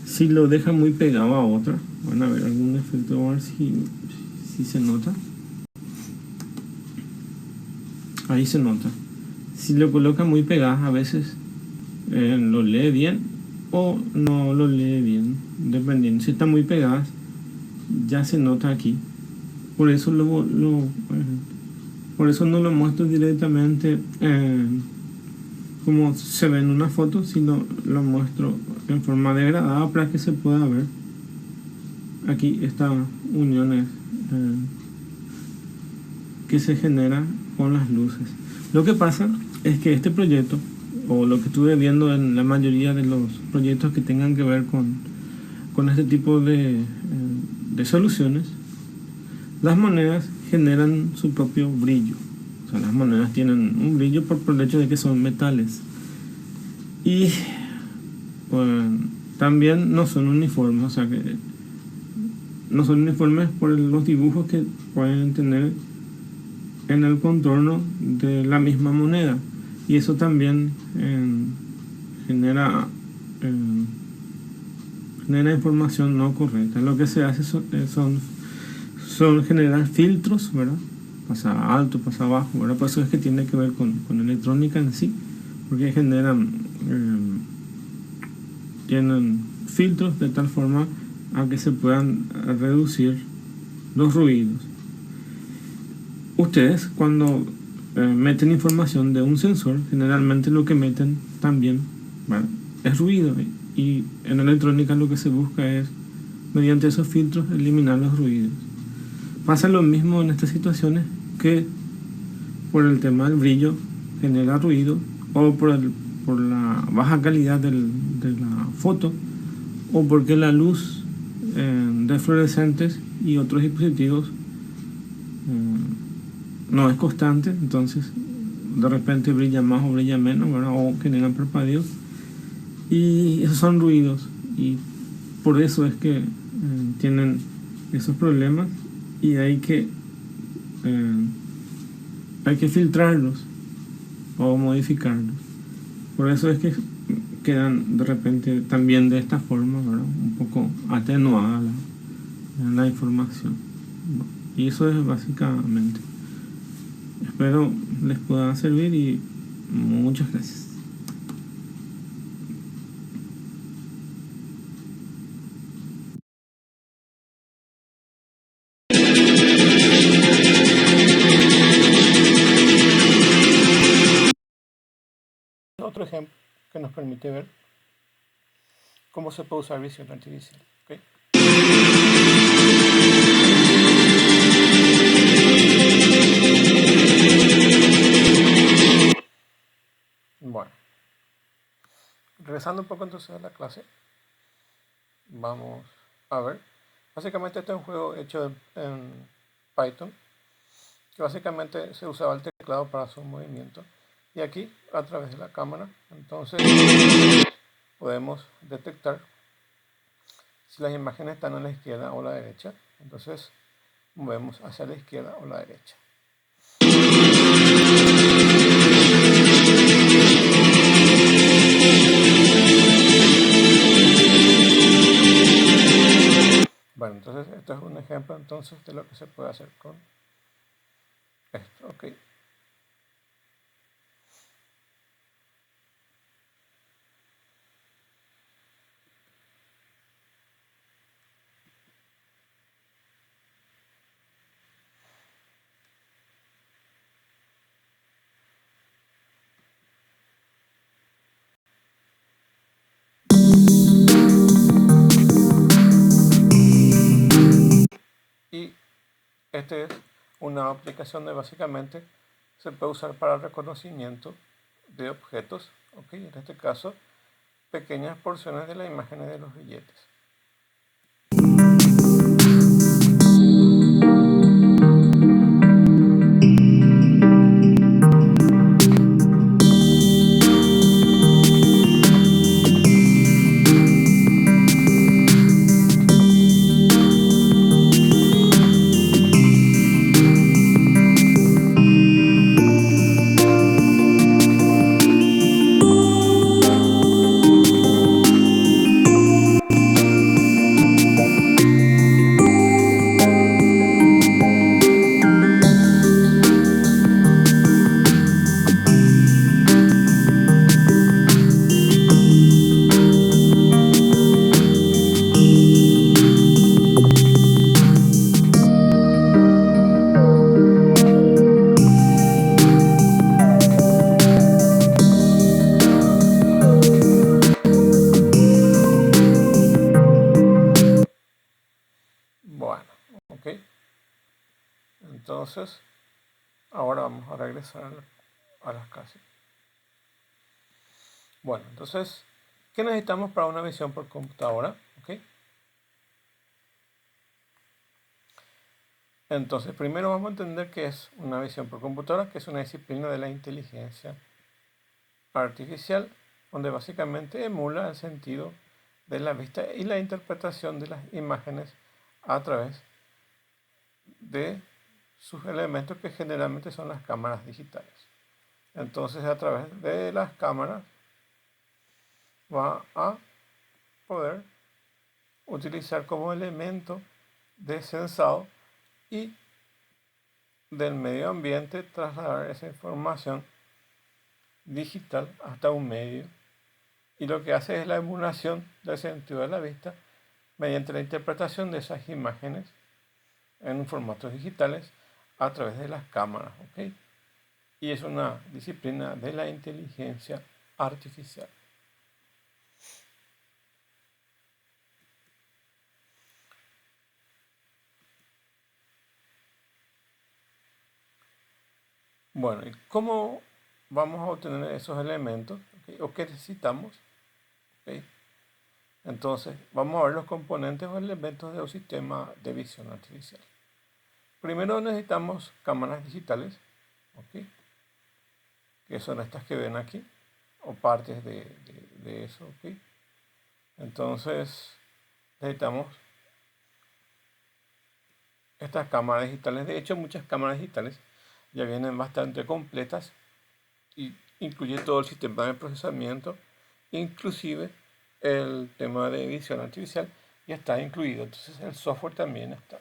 Si lo deja muy pegado a otra, van a ver algún efecto, a ver si se nota. Ahí se nota. Si lo coloca muy pegado, a veces lo lee bien o no lo lee bien, dependiendo. Si está muy pegada, ya se nota aquí. Por eso por eso no lo muestro directamente como se ve en una foto, sino lo muestro en forma degradada para que se pueda ver aquí estas uniones que se generan con las luces. Lo que pasa es que este proyecto, o lo que estuve viendo en la mayoría de los proyectos que tengan que ver con este tipo de soluciones, las monedas generan su propio brillo. O sea, las monedas tienen un brillo por el hecho de que son metales. Y también no son uniformes, o sea que no son uniformes por los dibujos que pueden tener en el contorno de la misma moneda. Y eso también genera información no correcta. Lo que se hace son generar filtros, ¿verdad? Pasa alto, pasa bajo, ¿verdad? Por eso es que tiene que ver con electrónica en sí, porque tienen filtros de tal forma a que se puedan reducir los ruidos. Ustedes, cuando meten información de un sensor, generalmente lo que meten también, ¿verdad?, es ruido, y en electrónica lo que se busca es, mediante esos filtros, eliminar los ruidos. Pasa lo mismo en estas situaciones, que por el tema del brillo genera ruido, o por la baja calidad de la foto, o porque la luz de fluorescentes y otros dispositivos no es constante, entonces de repente brilla más o brilla menos, ¿verdad?, o generan parpadeos, y esos son ruidos, y por eso es que tienen esos problemas, y hay que filtrarlos o modificarlos. Por eso es que quedan de repente también de esta forma, ¿verdad? Un poco atenuada la información. Y eso es básicamente. Espero les pueda servir y muchas gracias. Otro ejemplo que nos permite ver cómo se puede usar visión artificial. ¿Okay? Bueno, regresando un poco entonces a la clase, vamos a ver. Básicamente este es un juego hecho en Python, que básicamente se usaba el teclado para su movimiento. Y aquí, a través de la cámara, entonces podemos detectar si las imágenes están a la izquierda o a la derecha. Entonces movemos hacia la izquierda o la derecha. Bueno, entonces esto es un ejemplo entonces de lo que se puede hacer con esto. Ok. Y esta es una aplicación de básicamente se puede usar para reconocimiento de objetos, ¿ok? En este caso, pequeñas porciones de las imágenes de los billetes. Bueno, ok. Entonces, ahora vamos a regresar a las clases. Bueno, entonces, ¿qué necesitamos para una visión por computadora? ¿Ok? Entonces, primero vamos a entender qué es una visión por computadora, que es una disciplina de la inteligencia artificial, donde básicamente emula el sentido de la vista y la interpretación de las imágenes a través de sus elementos que generalmente son las cámaras digitales. Entonces, a través de las cámaras va a poder utilizar como elemento de sensado y del medio ambiente trasladar esa información digital hasta un medio, y lo que hace es la emulación del sentido de la vista mediante la interpretación de esas imágenes en formatos digitales a través de las cámaras, ¿ok? Y es una disciplina de la inteligencia artificial. Bueno, ¿y cómo vamos a obtener esos elementos? ¿Okay? ¿O qué necesitamos? ¿Okay? Entonces, vamos a ver los componentes o elementos de un sistema de visión artificial. Primero necesitamos cámaras digitales, ¿okay? Que son estas que ven aquí, o partes de eso. ¿Okay? Entonces, necesitamos estas cámaras digitales. De hecho, muchas cámaras digitales ya vienen bastante completas y incluye todo el sistema de procesamiento, inclusive el tema de visión artificial, ya está incluido. Entonces el software también está.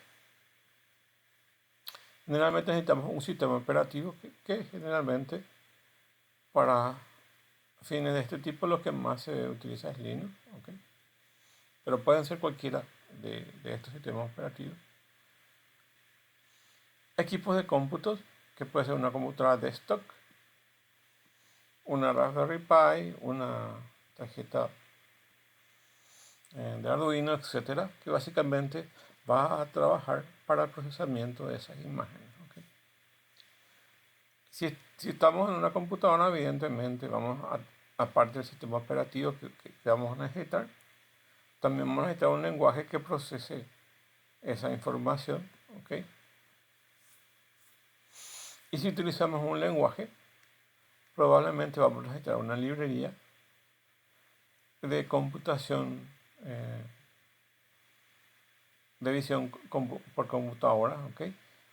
Generalmente necesitamos un sistema operativo que generalmente para fines de este tipo lo que más se utiliza es Linux, ¿ok? Pero pueden ser cualquiera de estos sistemas operativos. Equipos de cómputos, que puede ser una computadora desktop, una Raspberry Pi, una tarjeta de Arduino, etcétera, que básicamente va a trabajar para el procesamiento de esas imágenes. ¿Ok? Si estamos en una computadora, evidentemente aparte del sistema operativo que vamos a necesitar, también vamos a necesitar un lenguaje que procese esa información. ¿Ok? Y si utilizamos un lenguaje, probablemente vamos a necesitar una librería de computación de visión por computadora, ¿ok?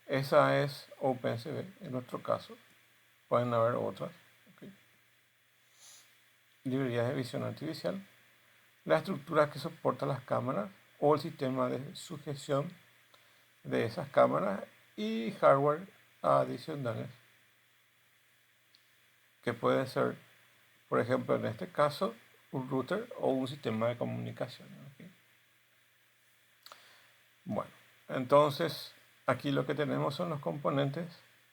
Esa es OpenCV en nuestro caso. Pueden haber otras, ¿ok? Librerías de visión artificial, la estructura que soporta las cámaras o el sistema de sujeción de esas cámaras y hardware adicionales, que puede ser, por ejemplo, en este caso, un router o un sistema de comunicación, ¿ok? Bueno, entonces aquí lo que tenemos son los componentes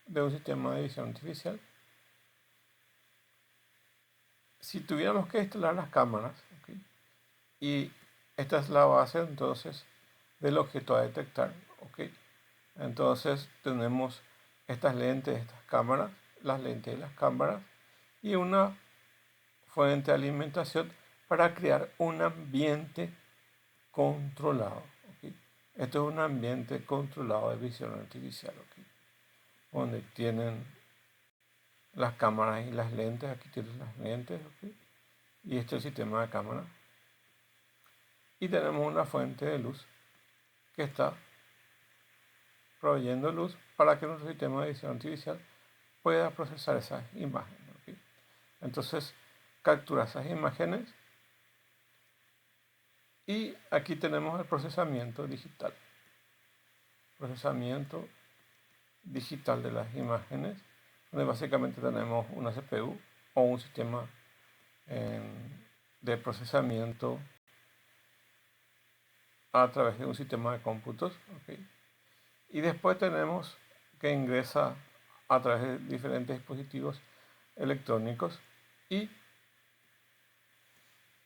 de un sistema de visión artificial. Si tuviéramos que instalar las cámaras, ¿ok? Y esta es la base entonces del objeto a detectar, ¿ok? Entonces tenemos estas lentes, estas cámaras, las lentes de las cámaras y una fuente de alimentación para crear un ambiente controlado, ¿ok? Esto es un ambiente controlado de visión artificial, ¿ok? Donde tienen las cámaras y las lentes, aquí tienen las lentes, ¿ok? Y este es el sistema de cámara. Y tenemos una fuente de luz que está proveyendo luz para que nuestro sistema de visión artificial pueda procesar esas imágenes, ¿ok? Entonces captura esas imágenes y aquí tenemos el procesamiento digital. Procesamiento digital de las imágenes, donde básicamente tenemos una CPU o un sistema de procesamiento a través de un sistema de cómputos, ¿ok? Y después tenemos que ingresa a través de diferentes dispositivos electrónicos y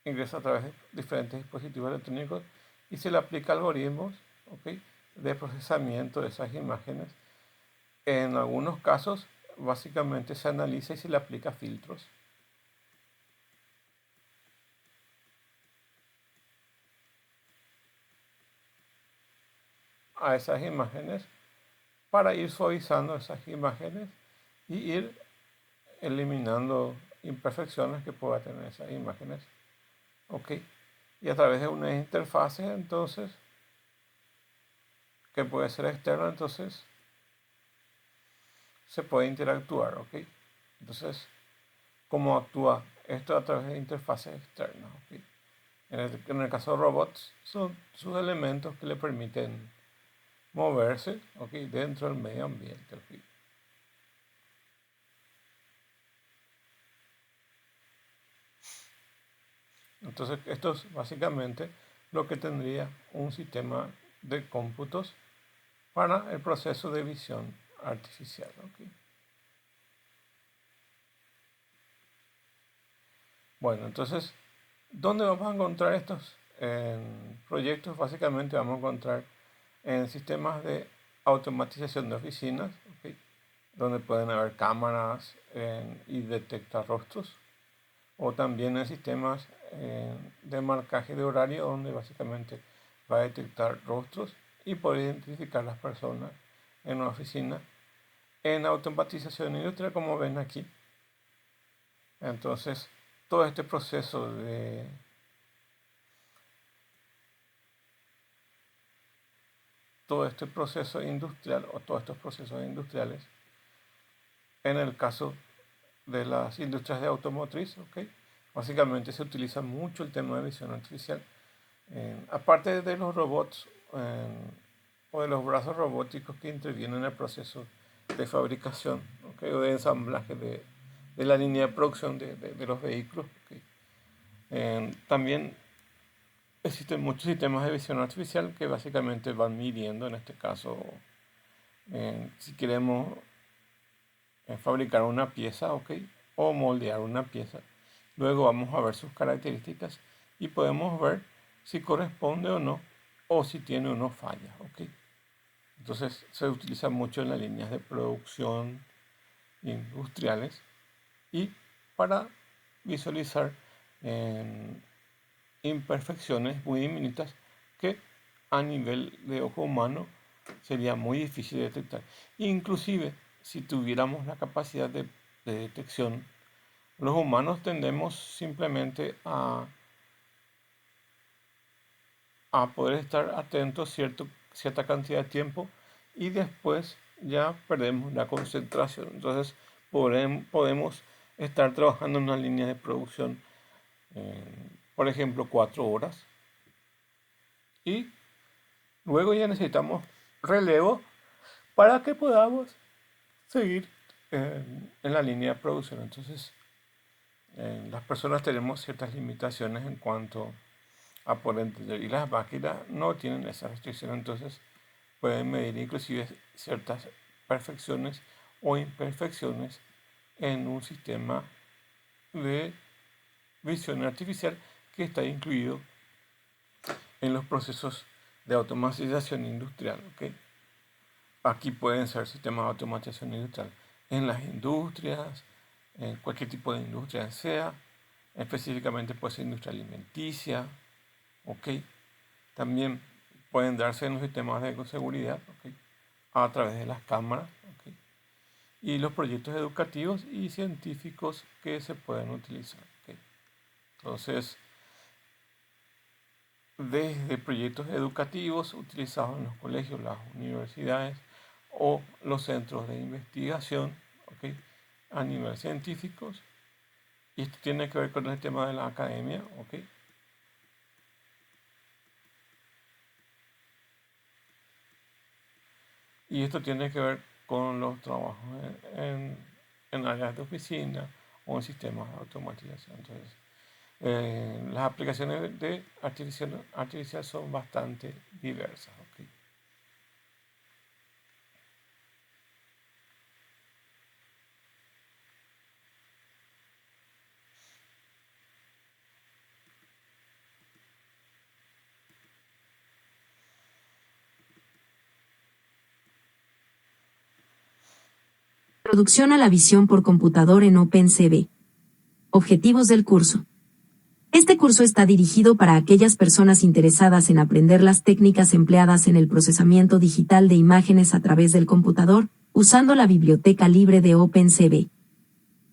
ingresa a través de diferentes dispositivos electrónicos y se le aplica algoritmos, ¿ok?, de procesamiento de esas imágenes. En algunos casos, básicamente se analiza y se le aplica filtros. A esas imágenes para ir suavizando esas imágenes y ir eliminando imperfecciones que pueda tener esas imágenes. ¿Ok? Y a través de una interfaz, entonces, que puede ser externa, entonces se puede interactuar. ¿Ok? Entonces, ¿cómo actúa esto? A través de interfaces externas. ¿Ok? En el caso de robots, son sus elementos que le permiten moverse, ¿ok?, dentro del medio ambiente. ¿Ok? Entonces, esto es básicamente lo que tendría un sistema de cómputos para el proceso de visión artificial. ¿Ok? Bueno, entonces, ¿dónde vamos a encontrar estos proyectos? Básicamente vamos a encontrar en sistemas de automatización de oficinas, ¿ok?, donde pueden haber cámaras y detectar rostros, o también en sistemas de marcaje de horario, donde básicamente va a detectar rostros y poder identificar las personas en una oficina. En automatización industrial, como ven aquí, entonces todo este proceso industrial o todos estos procesos industriales, en el caso de las industrias de automotriz, ¿ok? Básicamente se utiliza mucho el tema de visión artificial. Aparte de los robots o de los brazos robóticos que intervienen en el proceso de fabricación, ¿ok? O de ensamblaje de la línea de producción de los vehículos, ¿ok? También existen muchos sistemas de visión artificial que básicamente van midiendo, en este caso, si queremos fabricar una pieza, ¿ok? O moldear una pieza. Luego vamos a ver sus características y podemos ver si corresponde o no, o si tiene o no falla, ¿ok? Entonces se utiliza mucho en las líneas de producción industriales y para visualizar imperfecciones muy diminutas que a nivel de ojo humano sería muy difícil de detectar. Inclusive si tuviéramos la capacidad de detección, los humanos tendemos simplemente a poder estar atentos cierta cantidad de tiempo y después ya perdemos la concentración. Entonces podemos estar trabajando en una línea de producción, por ejemplo, 4 horas y luego ya necesitamos relevo para que podamos seguir en la línea de producción. Entonces las personas tenemos ciertas limitaciones en cuanto a poder entender, y las máquinas no tienen esa restricción, entonces pueden medir inclusive ciertas perfecciones o imperfecciones en un sistema de visión artificial que está incluido en los procesos de automatización industrial, ¿ok? Aquí pueden ser sistemas de automatización industrial en las industrias, en cualquier tipo de industria sea, específicamente puede ser industria alimenticia, ¿ok? También pueden darse en los sistemas de seguridad, ¿ok? A través de las cámaras, ¿ok? Y los proyectos educativos y científicos que se pueden utilizar, ¿ok? Entonces, desde proyectos educativos utilizados en los colegios, las universidades o los centros de investigación, ¿ok? A nivel científicos, y esto tiene que ver con el tema de la academia, ¿ok? Y esto tiene que ver con los trabajos en áreas de oficina o en sistemas de automatización. Entonces, las aplicaciones de artificial son bastante diversas, ¿ok? Introducción a la visión por computador en OpenCV. Objetivos del curso. Este curso está dirigido para aquellas personas interesadas en aprender las técnicas empleadas en el procesamiento digital de imágenes a través del computador, usando la biblioteca libre de OpenCV.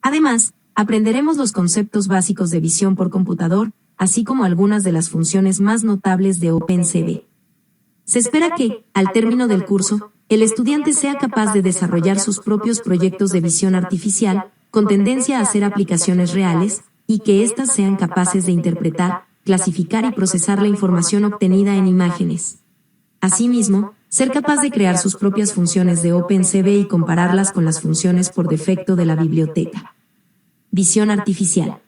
Además, aprenderemos los conceptos básicos de visión por computador, así como algunas de las funciones más notables de OpenCV. Se espera que, al término del curso, el estudiante sea capaz de desarrollar sus propios proyectos de visión artificial, con tendencia a hacer aplicaciones reales, y que éstas sean capaces de interpretar, clasificar y procesar la información obtenida en imágenes. Asimismo, ser capaz de crear sus propias funciones de OpenCV y compararlas con las funciones por defecto de la biblioteca. Visión artificial.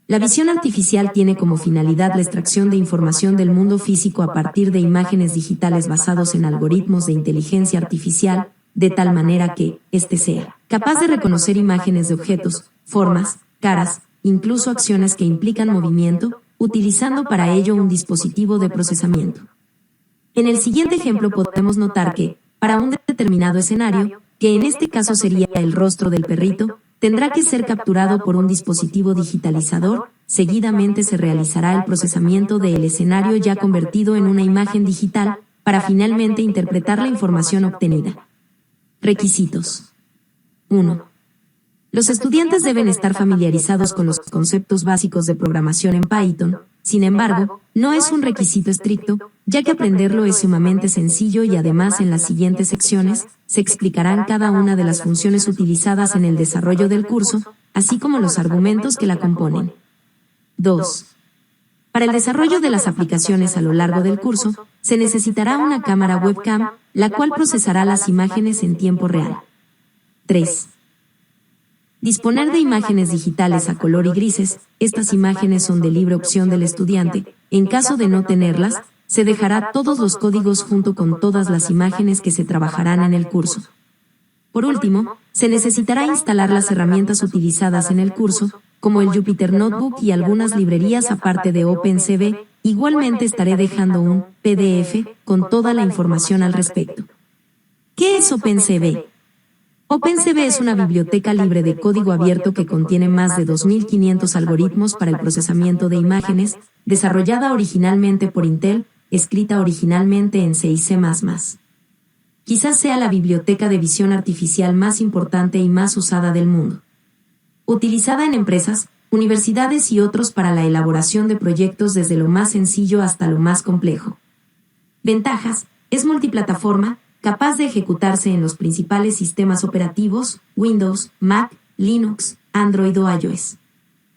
La visión artificial tiene como finalidad la extracción de información del mundo físico a partir de imágenes digitales basados en algoritmos de inteligencia artificial, de tal manera que, éste sea capaz de reconocer imágenes de objetos, formas, caras, incluso acciones que implican movimiento, utilizando para ello un dispositivo de procesamiento. En el siguiente ejemplo podemos notar que, para un determinado escenario, que en este caso sería el rostro del perrito, tendrá que ser capturado por un dispositivo digitalizador, seguidamente se realizará el procesamiento del escenario ya convertido en una imagen digital, para finalmente interpretar la información obtenida. Requisitos. 1. Los estudiantes deben estar familiarizados con los conceptos básicos de programación en Python. Sin embargo, no es un requisito estricto, ya que aprenderlo es sumamente sencillo y además en las siguientes secciones se explicarán cada una de las funciones utilizadas en el desarrollo del curso, así como los argumentos que la componen. 2. Para el desarrollo de las aplicaciones a lo largo del curso, se necesitará una cámara webcam, la cual procesará las imágenes en tiempo real. 3. Disponer de imágenes digitales a color y grises. Estas imágenes son de libre opción del estudiante. En caso de no tenerlas, se dejará todos los códigos junto con todas las imágenes que se trabajarán en el curso. Por último, se necesitará instalar las herramientas utilizadas en el curso, como el Jupyter Notebook y algunas librerías aparte de OpenCV. Igualmente estaré dejando un PDF con toda la información al respecto. ¿Qué es OpenCV? OpenCV es una biblioteca libre de código abierto que contiene más de 2.500 algoritmos para el procesamiento de imágenes, desarrollada originalmente por Intel, escrita originalmente en C y C++. Quizás sea la biblioteca de visión artificial más importante y más usada del mundo. Utilizada en empresas, universidades y otros para la elaboración de proyectos desde lo más sencillo hasta lo más complejo. Ventajas: es multiplataforma, capaz de ejecutarse en los principales sistemas operativos, Windows, Mac, Linux, Android o iOS.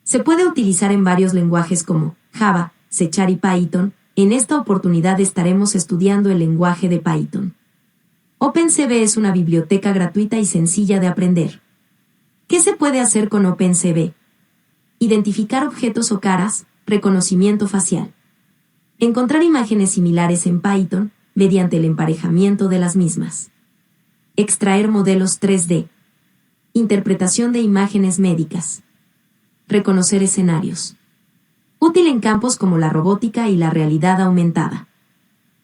Se puede utilizar en varios lenguajes como Java, C# y Python. En esta oportunidad estaremos estudiando el lenguaje de Python. OpenCV es una biblioteca gratuita y sencilla de aprender. ¿Qué se puede hacer con OpenCV? Identificar objetos o caras, reconocimiento facial. Encontrar imágenes similares en Python, mediante el emparejamiento de las mismas. Extraer modelos 3D. Interpretación de imágenes médicas. Reconocer escenarios. Útil en campos como la robótica y la realidad aumentada.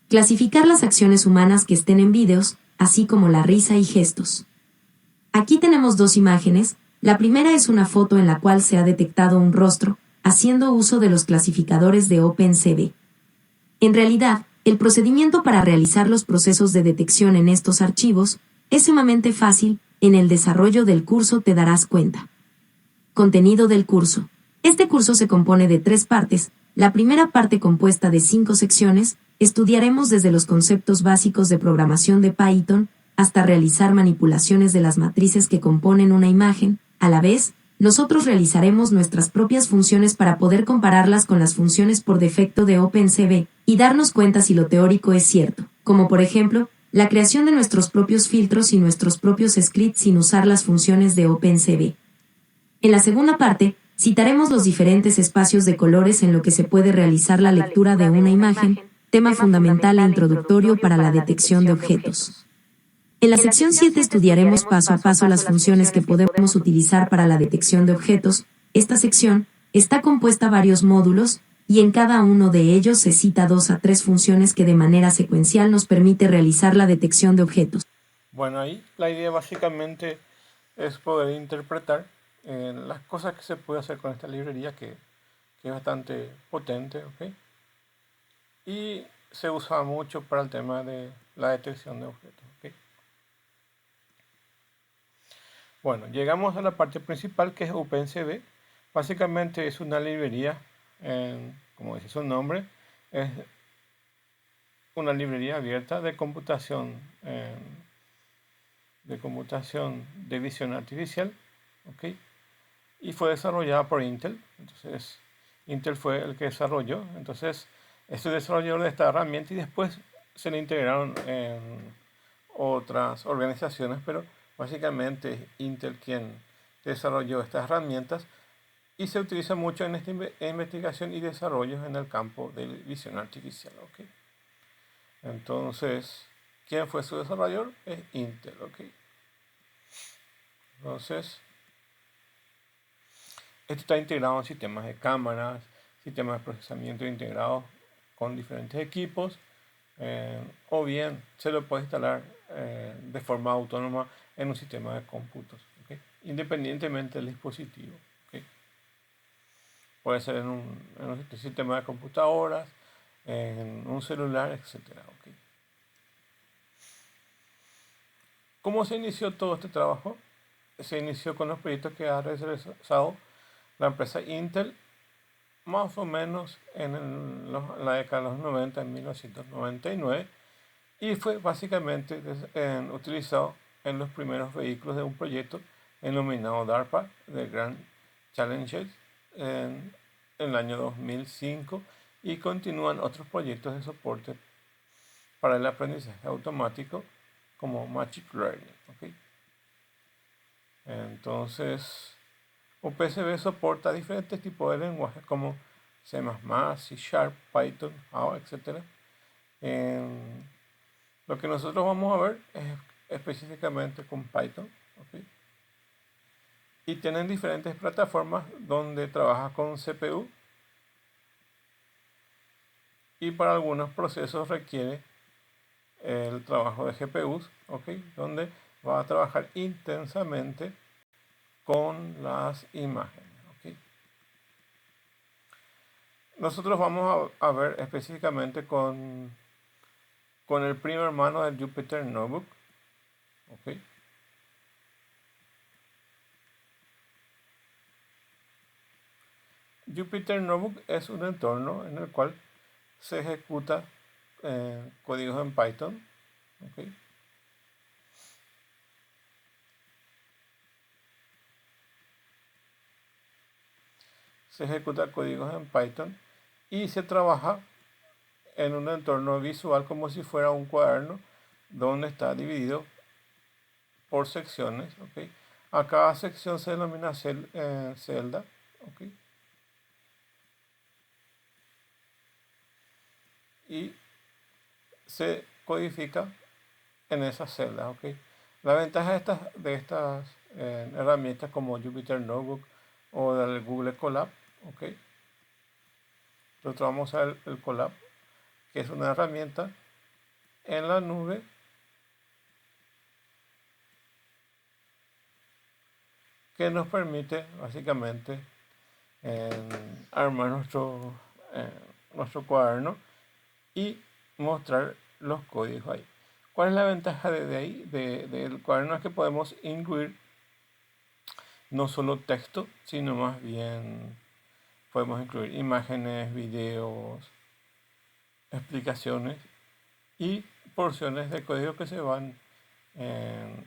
Clasificar las acciones humanas que estén en vídeos, así como la risa y gestos. Aquí tenemos dos imágenes. La primera es una foto en la cual se ha detectado un rostro, haciendo uso de los clasificadores de OpenCV. En realidad, el procedimiento para realizar los procesos de detección en estos archivos es sumamente fácil. En el desarrollo del curso te darás cuenta. Contenido del curso. Este curso se compone de 3 partes. La primera parte, compuesta de 5 secciones, estudiaremos desde los conceptos básicos de programación de Python hasta realizar manipulaciones de las matrices que componen una imagen. A la vez, nosotros realizaremos nuestras propias funciones para poder compararlas con las funciones por defecto de OpenCV y darnos cuenta si lo teórico es cierto, como por ejemplo, la creación de nuestros propios filtros y nuestros propios scripts sin usar las funciones de OpenCV. En la segunda parte, citaremos los diferentes espacios de colores en lo que se puede realizar la lectura de una imagen, tema fundamental e introductorio para la detección de objetos. En la sección 7 estudiaremos paso a paso las funciones que podemos utilizar para la detección de objetos. Esta sección está compuesta de varios módulos, y en cada uno de ellos se cita 2 a 3 funciones que de manera secuencial nos permite realizar la detección de objetos. Bueno, ahí la idea básicamente es poder interpretar las cosas que se puede hacer con esta librería que es bastante potente, ¿ok? Y se usa mucho para el tema de la detección de objetos, ¿ok? Bueno, llegamos a la parte principal, que es OpenCV. Básicamente es una librería, como dice su nombre, es una librería abierta de computación de visión artificial, ¿ok? Y fue desarrollada por Intel. Entonces Intel fue el que desarrolló. Entonces este desarrollador de esta herramienta, y después se le integraron en otras organizaciones, pero básicamente es Intel quien desarrolló estas herramientas y se utiliza mucho en esta investigación y desarrollo en el campo de visión artificial, ¿ok? Entonces, ¿quién fue su desarrollador? Es Intel, ¿ok? Entonces, esto está integrado en sistemas de cámaras, sistemas de procesamiento integrados con diferentes equipos, o bien se lo puede instalar de forma autónoma en un sistema de cómputos, ¿okay? Independientemente del dispositivo, ¿okay? Puede ser en un sistema de computadoras, en un celular, etc. ¿Okay? ¿Cómo se inició todo este trabajo? Se inició con los proyectos que ha realizado la empresa Intel, más o menos en la década de los 90, en 1999, y fue básicamente utilizado en los primeros vehículos de un proyecto el nominado DARPA de Grand Challenges en el año 2005 y continúan otros proyectos de soporte para el aprendizaje automático como Machine Learning. ¿Okay? Entonces, OpenCV soporta diferentes tipos de lenguajes como C++, C Sharp, Python, Java, etc. Lo que nosotros vamos a ver es específicamente con Python. ¿Okay? Y tienen diferentes plataformas donde trabaja con CPU y para algunos procesos requiere el trabajo de GPUs, ¿okay? Donde va a trabajar intensamente con las imágenes. ¿Okay? Nosotros vamos a ver específicamente con el primer hermano del Jupyter Notebook. ¿Okay? Jupyter Notebook es un entorno en el cual se ejecuta códigos en Python. ¿Okay? Se ejecuta códigos en Python y se trabaja en un entorno visual como si fuera un cuaderno donde está dividido por secciones. ¿Okay? A cada sección se denomina celda. ¿Okay? Y se codifica en esas celdas. ¿Okay? La ventaja de estas herramientas como Jupyter Notebook o del Google Colab, ¿okay? Nosotros vamos a ver el Colab, que es una herramienta en la nube que nos permite básicamente armar nuestro cuaderno y mostrar los códigos ahí. ¿Cuál es la ventaja del cuaderno? Es que podemos incluir no solo texto, sino más bien podemos incluir imágenes, videos, explicaciones y porciones de código que se van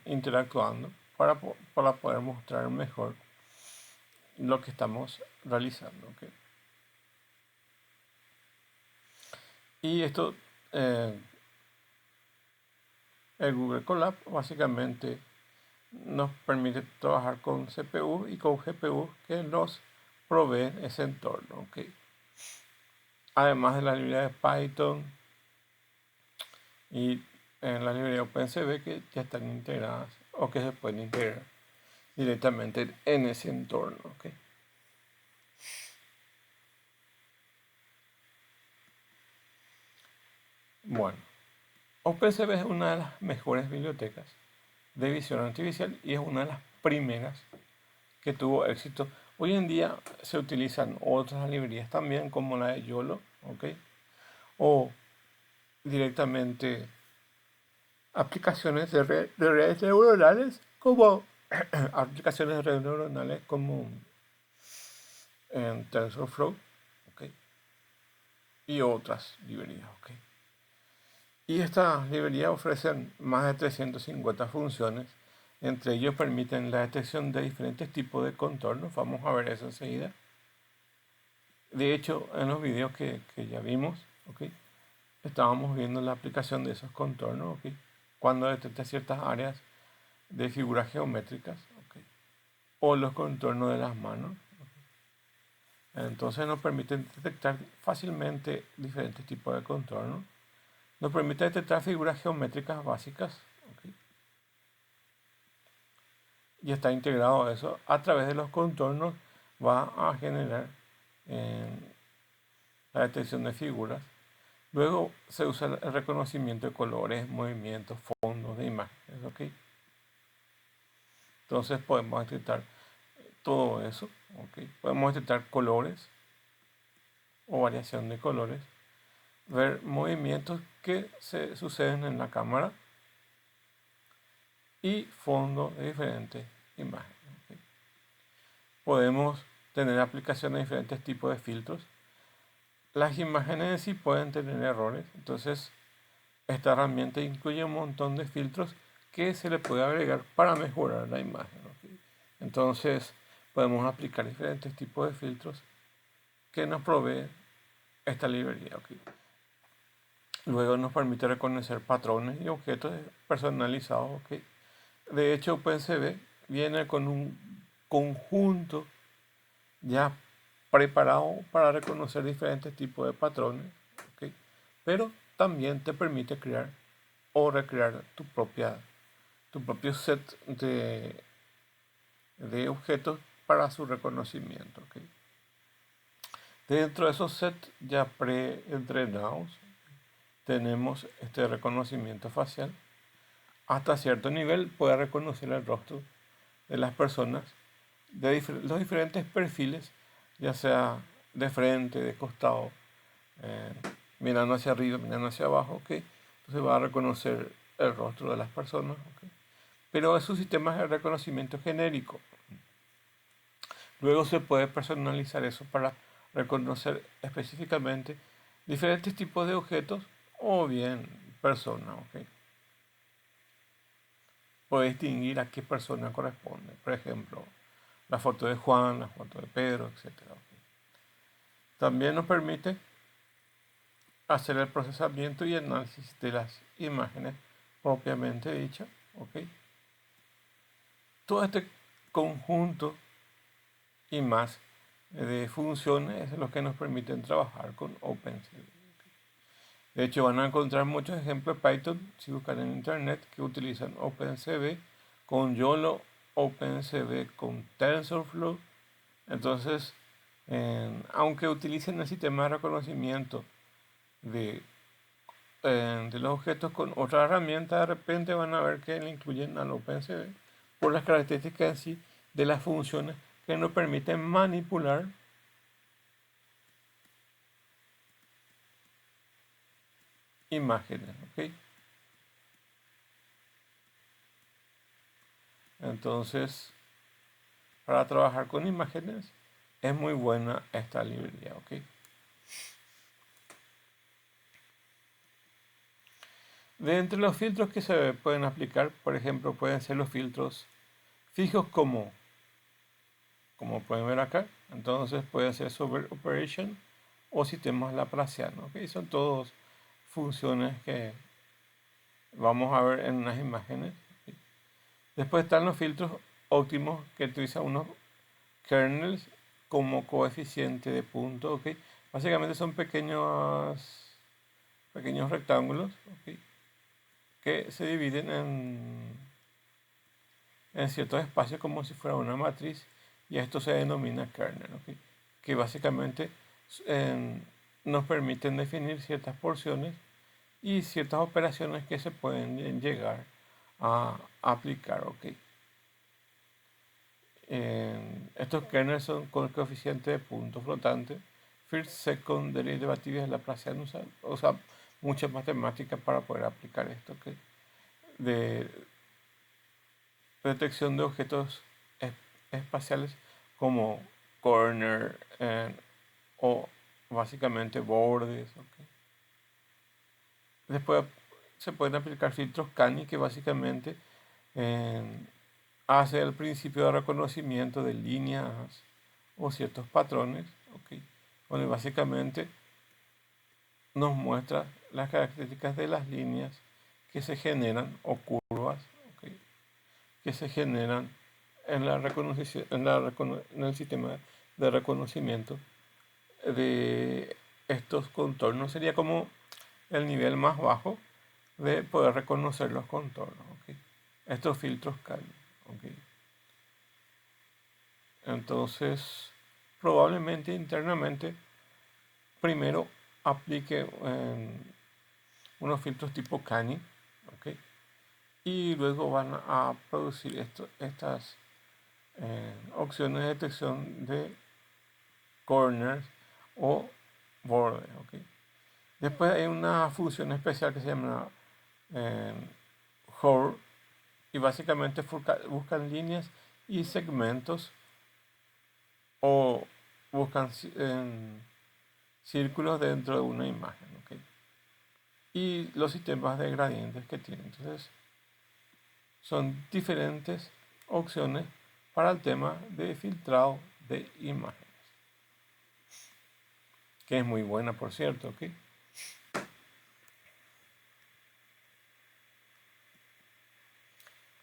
interactuando para poder mostrar mejor lo que estamos realizando. ¿Okay? Y esto, el Google Colab básicamente nos permite trabajar con CPU y con GPU que nos proveen ese entorno. ¿Okay? Además de la librería de Python y en la librería OpenCV que ya están integradas o que se pueden integrar directamente en ese entorno. ¿Okay? Bueno, OpenCV es una de las mejores bibliotecas de visión artificial y es una de las primeras que tuvo éxito. Hoy en día se utilizan otras librerías también como la de YOLO, ¿okay? O directamente aplicaciones de redes neuronales como aplicaciones de redes neuronales como en TensorFlow, ¿okay? Y otras librerías. ¿Okay? Y estas librerías ofrecen más de 350 funciones. Entre ellos permiten la detección de diferentes tipos de contornos. Vamos a ver eso enseguida. De hecho, en los videos que ya vimos, ¿okay? Estábamos viendo la aplicación de esos contornos, ¿okay? Cuando detecta ciertas áreas de figuras geométricas, ¿okay? O los contornos de las manos. ¿Okay? Entonces nos permiten detectar fácilmente diferentes tipos de contornos. Nos permite detectar figuras geométricas básicas. ¿Okay? Y está integrado eso. A través de los contornos va a generar la detección de figuras. Luego se usa el reconocimiento de colores, movimientos, fondos de imágenes. ¿Okay? Entonces podemos detectar todo eso. ¿Okay? Podemos detectar colores o variación de colores. Ver movimientos que se suceden en la cámara y fondos de diferentes imágenes. ¿Okay? Podemos tener aplicaciones de diferentes tipos de filtros. Las imágenes en sí pueden tener errores, entonces esta herramienta incluye un montón de filtros que se le puede agregar para mejorar la imagen. ¿Okay? Entonces podemos aplicar diferentes tipos de filtros que nos provee esta librería. ¿Okay? Luego nos permite reconocer patrones y objetos personalizados. ¿Okay? De hecho, OpenCV viene con un conjunto ya preparado para reconocer diferentes tipos de patrones, ¿okay? Pero también te permite crear o recrear tu propio set de objetos para su reconocimiento. ¿Okay? Dentro de esos sets ya preentrenados tenemos este reconocimiento facial. Hasta cierto nivel puede reconocer el rostro de las personas de los diferentes perfiles, ya sea de frente, de costado, mirando hacia arriba, mirando hacia abajo, ¿okay? Entonces va a reconocer el rostro de las personas, ¿okay? Pero es un sistema de reconocimiento genérico. Luego se puede personalizar eso para reconocer específicamente diferentes tipos de objetos o bien personas, ¿okay? Puede distinguir a qué persona corresponde. Por ejemplo, la foto de Juan, la foto de Pedro, etc. ¿Okay? También nos permite hacer el procesamiento y análisis de las imágenes propiamente dichas. ¿Okay? Todo este conjunto y más de funciones es lo que nos permiten trabajar con OpenCV. De hecho, van a encontrar muchos ejemplos de Python si buscan en internet que utilizan OpenCV con YOLO, OpenCV con TensorFlow. Entonces, aunque utilicen el sistema de reconocimiento de los objetos con otra herramienta, de repente van a ver que le incluyen al OpenCV por las características en sí de las funciones que nos permiten manipular imágenes. ¿Okay? Entonces, para trabajar con imágenes es muy buena esta librería. ¿Okay? De entre los filtros que se pueden aplicar, por ejemplo, pueden ser los filtros fijos como pueden ver acá. Entonces puede ser sobre operation o sistemas laplacianos. ¿Okay? Son todos funciones que vamos a ver en unas imágenes. ¿Okay? Después están los filtros óptimos que utilizan unos kernels como coeficiente de punto. ¿Okay? Básicamente son pequeños rectángulos. ¿Okay? Que se dividen en ciertos espacios como si fuera una matriz, y esto se denomina kernel, ¿okay? Que básicamente nos permiten definir ciertas porciones y ciertas operaciones que se pueden llegar a aplicar. ¿Okay? Estos kernels son con coeficiente de punto flotante, first, second, derivativas laplacianas, o sea, mucha matemática para poder aplicar esto. ¿Okay? De detección de objetos espaciales como corner o básicamente bordes. ¿Okay? Después se pueden aplicar filtros Canny que básicamente hace el principio de reconocimiento de líneas o ciertos patrones. ¿Okay? Donde básicamente nos muestra las características de las líneas que se generan o curvas. ¿Okay? Que se generan en el sistema de reconocimiento de estos contornos. Sería como el nivel más bajo de poder reconocer los contornos. ¿Okay? Estos filtros Canny. ¿Okay? Entonces, probablemente internamente primero aplique unos filtros tipo Canny. ¿Okay? Y luego van a producir estas opciones de detección de corners o bordes. ¿Okay? Después hay una función especial que se llama hover, y básicamente buscan líneas y segmentos o buscan círculos dentro de una imagen. ¿Okay? Y los sistemas de gradientes que tienen. Entonces, son diferentes opciones para el tema de filtrado de imágenes, que es muy buena, por cierto, ¿ok?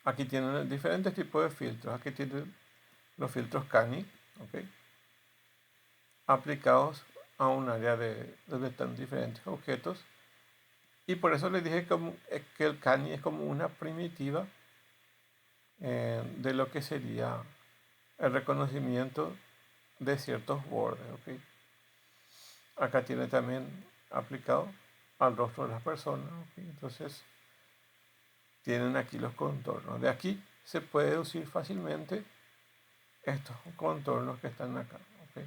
Aquí tienen diferentes tipos de filtros. Aquí tienen los filtros Canny, ¿ok? Aplicados a un área donde están diferentes objetos. Y por eso les dije que el Canny es como una primitiva de lo que sería el reconocimiento de ciertos bordes, ¿ok? Acá tiene también aplicado al rostro de las personas, ¿ok? Entonces tienen aquí los contornos. De aquí se puede deducir fácilmente estos contornos que están acá, ¿ok?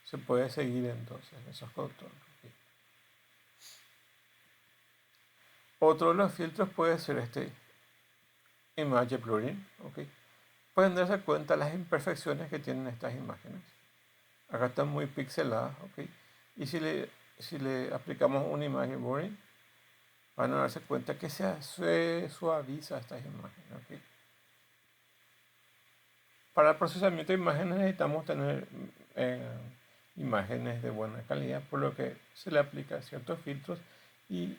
Se puede seguir entonces esos contornos, ¿ok? Otro de los filtros puede ser este Image Blurring, ¿ok? Pueden darse cuenta las imperfecciones que tienen estas imágenes. Acá están muy pixeladas, ¿ok? Y si le aplicamos un Image Blurring, van a darse cuenta que se suaviza estas imágenes, ¿ok? Para el procesamiento de imágenes necesitamos tener imágenes de buena calidad, por lo que se le aplica ciertos filtros y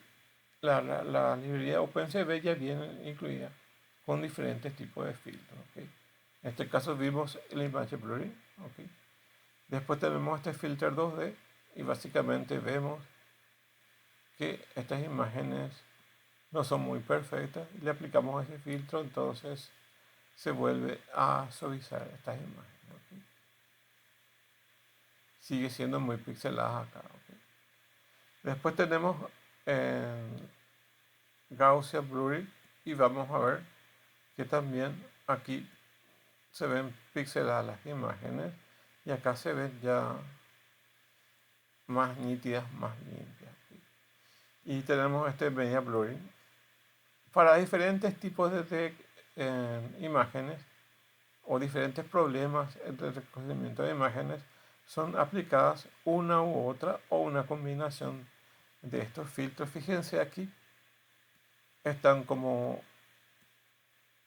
la librería OpenCV ya viene incluida con diferentes tipos de filtros, ¿ok? En este caso vimos el Image Blurring, ¿ok? Después tenemos este filter 2D y básicamente vemos que estas imágenes no son muy perfectas y le aplicamos ese filtro, entonces se vuelve a suavizar estas imágenes, ¿ok? Sigue siendo muy pixelada acá, ¿ok? Después tenemos Gaussian Blurring y vamos a ver que también aquí se ven pixeladas las imágenes y acá se ven ya más nítidas, más limpias, ¿ok? Y tenemos este Media Blurring para diferentes tipos de imágenes o diferentes problemas de reconocimiento de imágenes. Son aplicadas una u otra o una combinación de estos filtros. Fíjense aquí, están como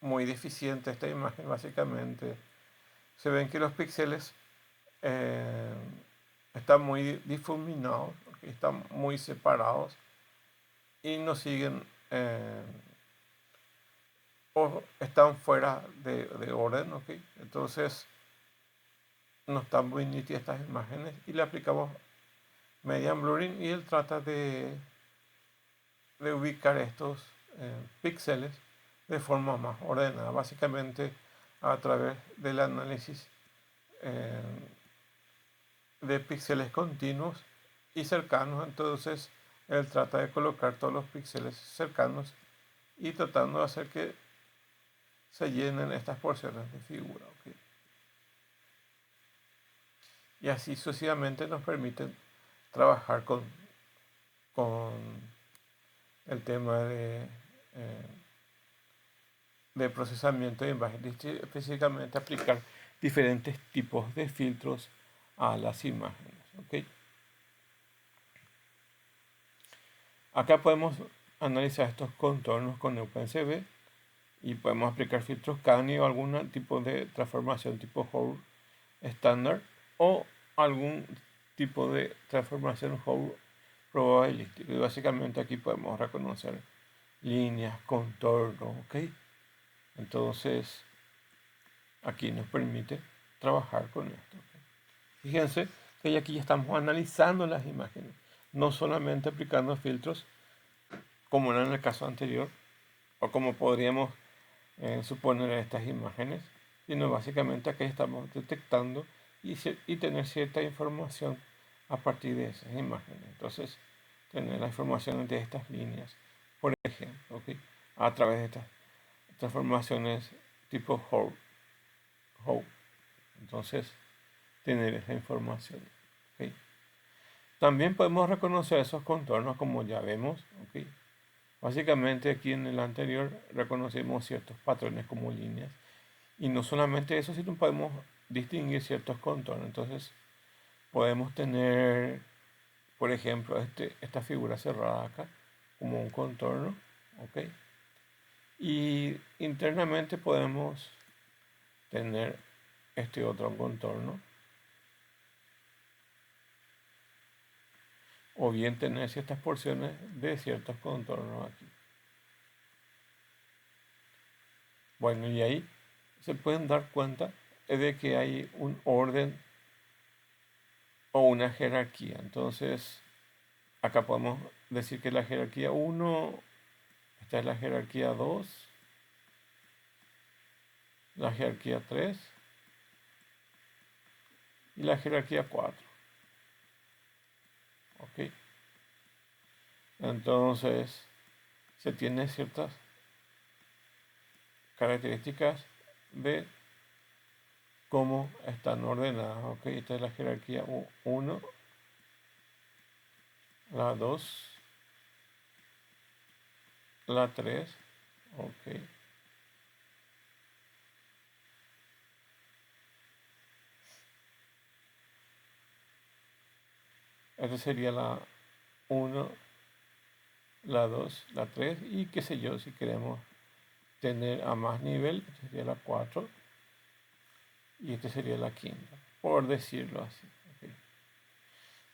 muy deficiente esta imagen. Básicamente se ven que los píxeles están muy difuminados, están muy separados y no siguen o están fuera de orden, ¿ok? Entonces no están muy nítidas estas imágenes y le aplicamos median blurring y él trata de ubicar estos píxeles de forma más ordenada, básicamente a través del análisis de píxeles continuos y cercanos. Entonces él trata de colocar todos los píxeles cercanos y tratando de hacer que se llenen estas porciones de figura, ¿ok? Y así sucesivamente nos permiten trabajar con el tema de procesamiento de imágenes, específicamente aplicar diferentes tipos de filtros a las imágenes, ¿ok? Acá podemos analizar estos contornos con OpenCV y podemos aplicar filtros Canny o algún tipo de transformación tipo Hough estándar o algún tipo de transformación Hough probabilística. Y básicamente aquí podemos reconocer líneas, contornos, ¿ok? Entonces aquí nos permite trabajar con esto, ¿ok? Fíjense que aquí ya estamos analizando las imágenes, no solamente aplicando filtros como era en el caso anterior o como podríamos suponer estas imágenes, sino básicamente aquí estamos detectando y tener cierta información a partir de esas imágenes. Entonces, tener la información de estas líneas, por ejemplo, ¿ok? A través de estas transformaciones tipo Hough. Entonces, tener esa información, ¿ok? También podemos reconocer esos contornos como ya vemos, ¿ok? Básicamente aquí en el anterior reconocimos ciertos patrones como líneas y no solamente eso, sino podemos distinguir ciertos contornos. Entonces podemos tener, por ejemplo, esta figura cerrada acá como un contorno, ¿ok? Y internamente podemos tener este otro contorno, o bien tener ciertas porciones de ciertos contornos aquí. Bueno, y ahí se pueden dar cuenta de que hay un orden o una jerarquía. Entonces, acá podemos decir que la jerarquía 1, esta es la jerarquía 2, la jerarquía 3 y la jerarquía 4. ¿Ok? Entonces, se tiene ciertas características de cómo están ordenadas. ¿Ok? Esta es la jerarquía 1, la 2, la 3. ¿Ok? Esta sería la 1, la 2, la 3 y qué sé yo, si queremos tener a más nivel, esta sería la 4 y esta sería la quinta, por decirlo así. ¿Ok?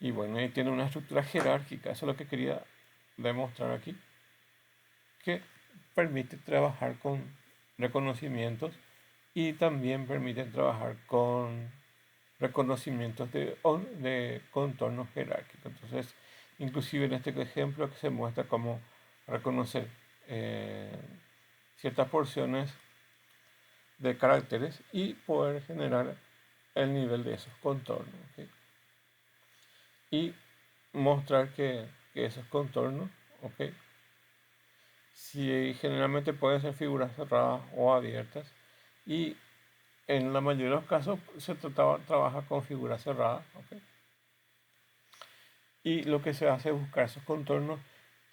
Y bueno, ahí tiene una estructura jerárquica, eso es lo que quería demostrar aquí, que permite trabajar con reconocimientos y también permite trabajar con reconocimientos de contornos jerárquicos. Entonces, inclusive en este ejemplo que se muestra cómo reconocer ciertas porciones de caracteres y poder generar el nivel de esos contornos. ¿Ok? Y mostrar que esos contornos, ¿ok? Si generalmente pueden ser figuras cerradas o abiertas, y en la mayoría de los casos se trabaja con figuras cerradas. ¿Ok? Y lo que se hace es buscar esos contornos,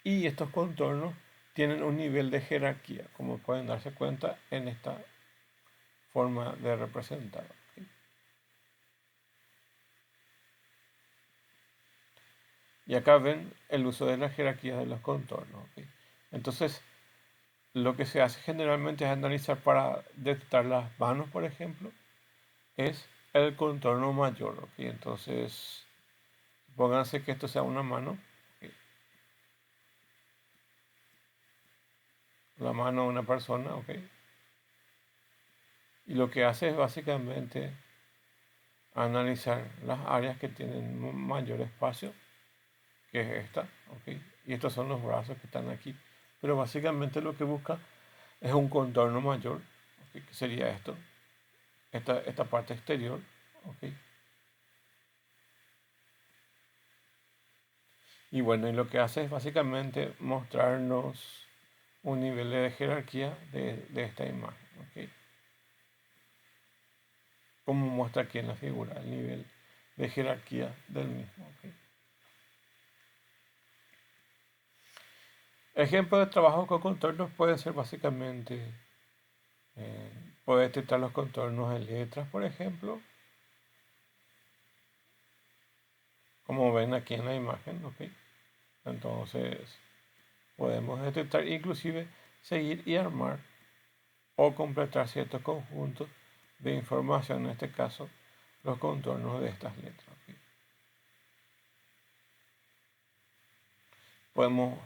y estos contornos tienen un nivel de jerarquía, como pueden darse cuenta en esta forma de representar. ¿Ok? Y acá ven el uso de la jerarquía de los contornos. ¿Ok? Entonces, lo que se hace generalmente es analizar para detectar las manos, por ejemplo, es el contorno mayor. ¿Ok? Entonces, pónganse que esto sea una mano. ¿Ok? La mano de una persona. ¿Ok? Y lo que hace es básicamente analizar las áreas que tienen mayor espacio, que es esta. ¿Ok? Y estos son los brazos que están aquí. Pero básicamente lo que busca es un contorno mayor. ¿Ok? Que sería esto. Esta parte exterior. ¿Ok? Y bueno, y lo que hace es básicamente mostrarnos un nivel de jerarquía de esta imagen. ¿Ok? Como muestra aquí en la figura, el nivel de jerarquía del mismo. ¿Ok? Ejemplo de trabajo con contornos puede ser básicamente, eh, puede detectar los contornos de letras, por ejemplo, como ven aquí en la imagen. ¿Ok? Entonces, podemos detectar, inclusive seguir y armar o completar ciertos conjuntos de información, en este caso los contornos de estas letras. ¿Ok? Podemos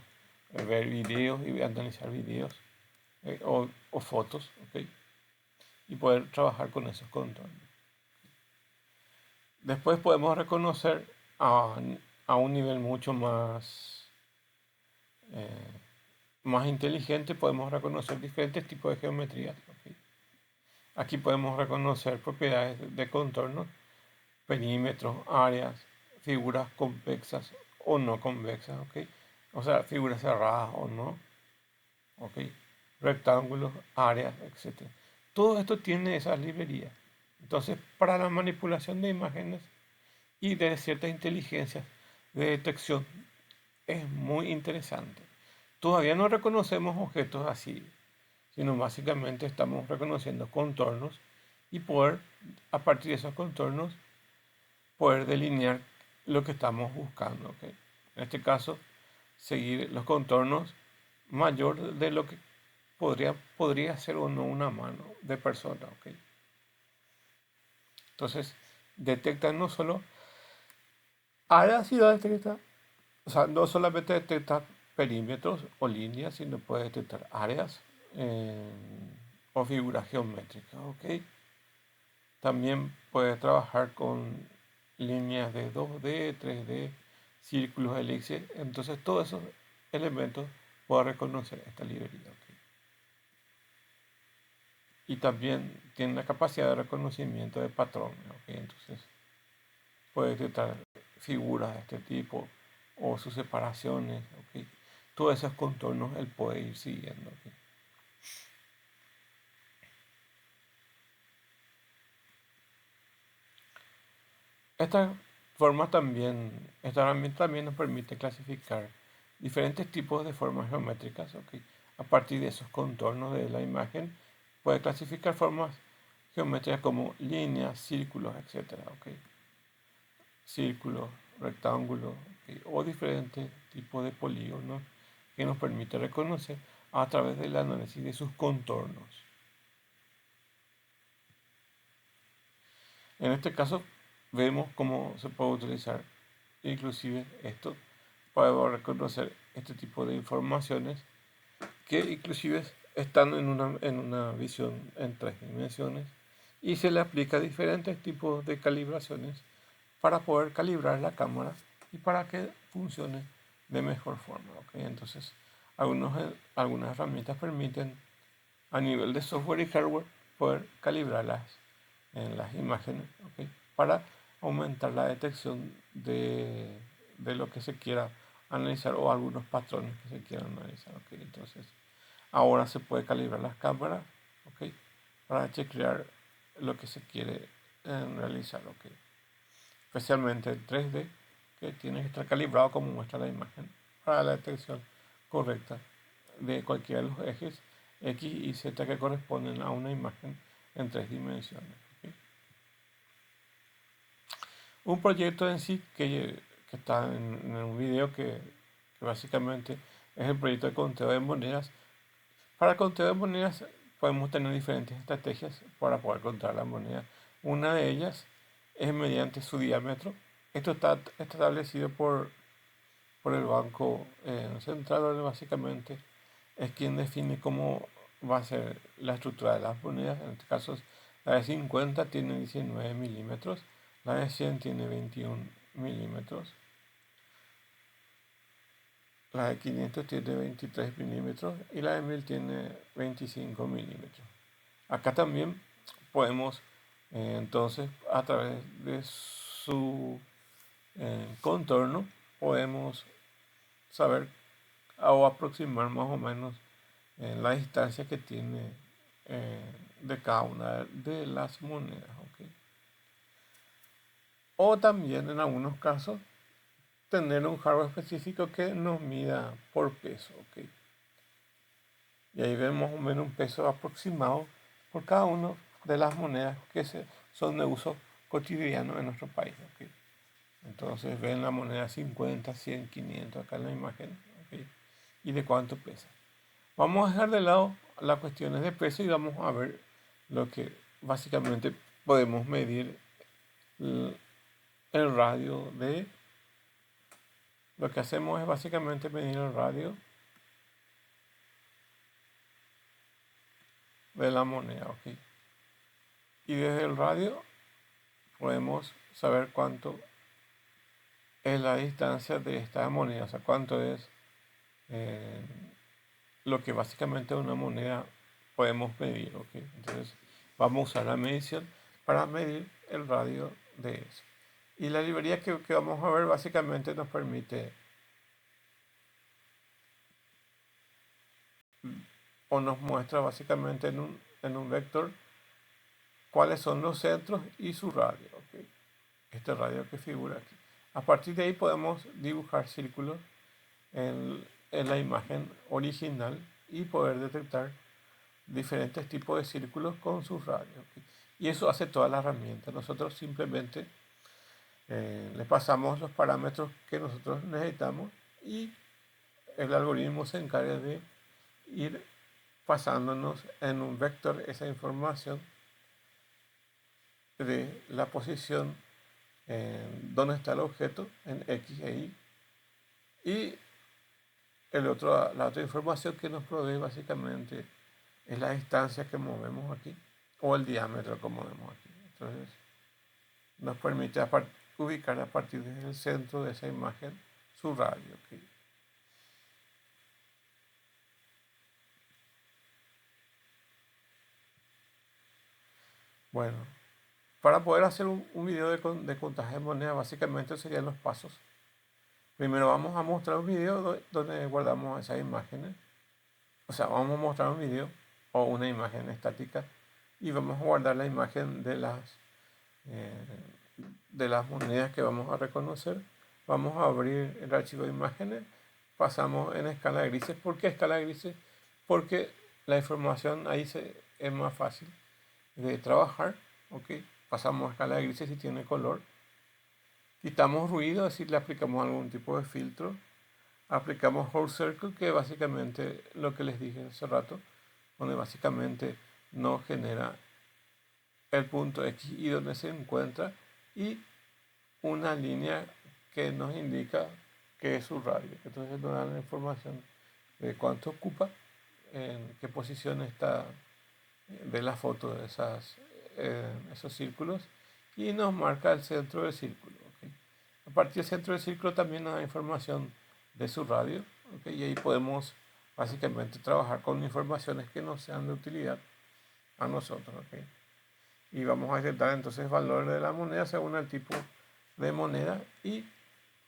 ver videos y analizar videos o fotos. ¿Ok? Y poder trabajar con esos contornos. Después podemos reconocer a un nivel mucho eh, más inteligente, podemos reconocer diferentes tipos de geometrías. ¿Ok? Aquí podemos reconocer propiedades de contornos, perímetros, áreas, figuras convexas o no convexas. ¿Ok? O sea, figuras cerradas o no. ¿Ok? Rectángulos, áreas, etc. Todo esto tiene esas librerías. Entonces, para la manipulación de imágenes y de ciertas inteligencias de detección es muy interesante. Todavía no reconocemos objetos así, sino básicamente estamos reconociendo contornos y poder, a partir de esos contornos, poder delinear lo que estamos buscando. ¿Ok? En este caso, seguir los contornos mayor de lo que podría ser o no una mano de persona, ¿ok? Entonces, detecta no solo áreas, sino detecta, o sea, no solamente detecta perímetros o líneas, sino puede detectar áreas o figuras geométricas, ¿ok? También puede trabajar con líneas de 2D, 3D, círculos, elipses. Entonces, todos esos elementos puede reconocer esta librería, ¿ok? Y también tiene la capacidad de reconocimiento de patrones, ¿ok? Entonces, puede detectar figuras de este tipo o sus separaciones, ¿ok? Todos esos contornos él puede ir siguiendo, ¿ok? Esta esta herramienta también nos permite clasificar diferentes tipos de formas geométricas, ¿ok? A partir de esos contornos de la imagen, puede clasificar formas geométricas como líneas, círculos, etcétera, ¿ok? Círculos, rectángulos, ¿ok? O diferentes tipos de polígonos que nos permite reconocer a través del análisis de sus contornos. En este caso, vemos cómo se puede utilizar inclusive esto para reconocer este tipo de informaciones que inclusive están en una visión en 3 dimensiones y se le aplica diferentes tipos de calibraciones para poder calibrar la cámara y para que funcione de mejor forma, ¿ok? Entonces, algunas herramientas permiten a nivel de software y hardware poder calibrarlas en las imágenes, ¿ok? Para aumentar la detección de lo que se quiera analizar o algunos patrones que se quieran analizar, ¿ok? Entonces, ahora se puede calibrar las cámaras, ¿ok? Para chequear lo que se quiere realizar, ¿ok? Especialmente el 3D, que tiene que estar calibrado como muestra la imagen para la detección correcta de cualquiera de los ejes X y Z que corresponden a una imagen en 3 dimensiones, ¿ok? Un proyecto en sí que está en un video que básicamente es el proyecto de conteo de monedas. Para el conteo de monedas podemos tener diferentes estrategias para poder contar las monedas. Una de ellas es mediante su diámetro. Esto está establecido por el Banco Central, donde básicamente es quien define cómo va a ser la estructura de las monedas. En este caso, la de 50 tiene 19 milímetros, la de 100 tiene 21 milímetros, la de 500 tiene 23 milímetros y la de 1000 tiene 25 milímetros. Acá también podemos, entonces, a través de su contorno, podemos saber o aproximar más o menos la distancia que tiene de cada una de las monedas, ¿ok? O también en algunos casos tener un hardware específico que nos mida por peso, ¿ok? Y ahí vemos más o menos un peso aproximado por cada una de las monedas que son de uso cotidiano en nuestro país, ¿ok? Entonces ven la moneda 50, 100, 500 acá en la imagen, ¿ok? Y de cuánto pesa. Vamos a dejar de lado las cuestiones de peso y vamos a ver lo que básicamente podemos medir el radio de... Lo que hacemos es básicamente medir el radio de la moneda, ¿ok? Y desde el radio podemos saber cuánto es la distancia de esta moneda, o sea, cuánto es eh, lo que básicamente una moneda podemos medir, ¿ok? Entonces vamos a usar la medición para medir el radio de eso. Y la librería que vamos a ver básicamente nos permite o nos muestra básicamente en un vector cuáles son los centros y su radio, ¿ok? Este radio que figura aquí. A partir de ahí podemos dibujar círculos en la imagen original y poder detectar diferentes tipos de círculos con sus radios, ¿ok? Y eso hace toda la herramienta. Nosotros simplemente le pasamos los parámetros que nosotros necesitamos y el algoritmo se encarga de ir pasándonos en un vector esa información de la posición en donde está el objeto en X e Y. Y la otra información que nos provee básicamente es la distancia que movemos aquí o el diámetro que movemos aquí. Entonces nos permite ubicar a partir del centro de esa imagen su radio. ¿Okay? Bueno, para poder hacer un video de contaje de moneda, básicamente serían los pasos. Primero vamos a mostrar un video donde guardamos esas imágenes. O sea, vamos a mostrar un video o una imagen estática y vamos a guardar la imagen de las monedas que vamos a reconocer. Vamos a abrir el archivo de imágenes, pasamos en escala de grises. ¿Por qué escala de grises? Porque la información ahí es más fácil de trabajar. ¿Okay? Pasamos a escala de grises si tiene color. Quitamos ruido, es decir, le aplicamos algún tipo de filtro. Aplicamos Whole Circle, que básicamente lo que les dije hace rato, donde básicamente nos genera el punto X y donde se encuentra y una línea que nos indica que es su radio. Entonces nos da la información de cuánto ocupa, en qué posición está de la foto de esos círculos y nos marca el centro del círculo. ¿Okay? A partir del centro del círculo también nos da información de su radio, ¿okay? Y ahí podemos básicamente trabajar con informaciones que nos sean de utilidad a nosotros. ¿Okay? Y vamos a intentar entonces el valor de la moneda según el tipo de moneda y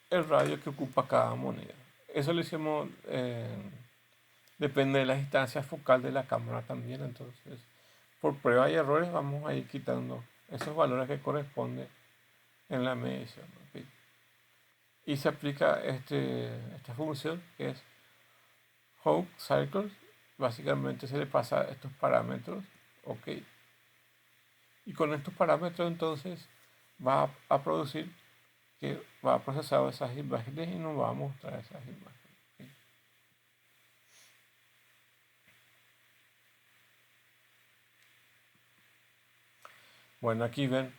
el radio que ocupa cada moneda. Eso lo hicimos, depende de la distancia focal de la cámara también. Entonces, por prueba y errores vamos a ir quitando esos valores que corresponden en la medición. ¿Okay? Y se aplica esta función que es Whole Circles. Básicamente se le pasa estos parámetros. ¿Ok? Y con estos parámetros entonces va a producir que va a procesar esas imágenes y nos va a mostrar esas imágenes. ¿Okay? Bueno, aquí ven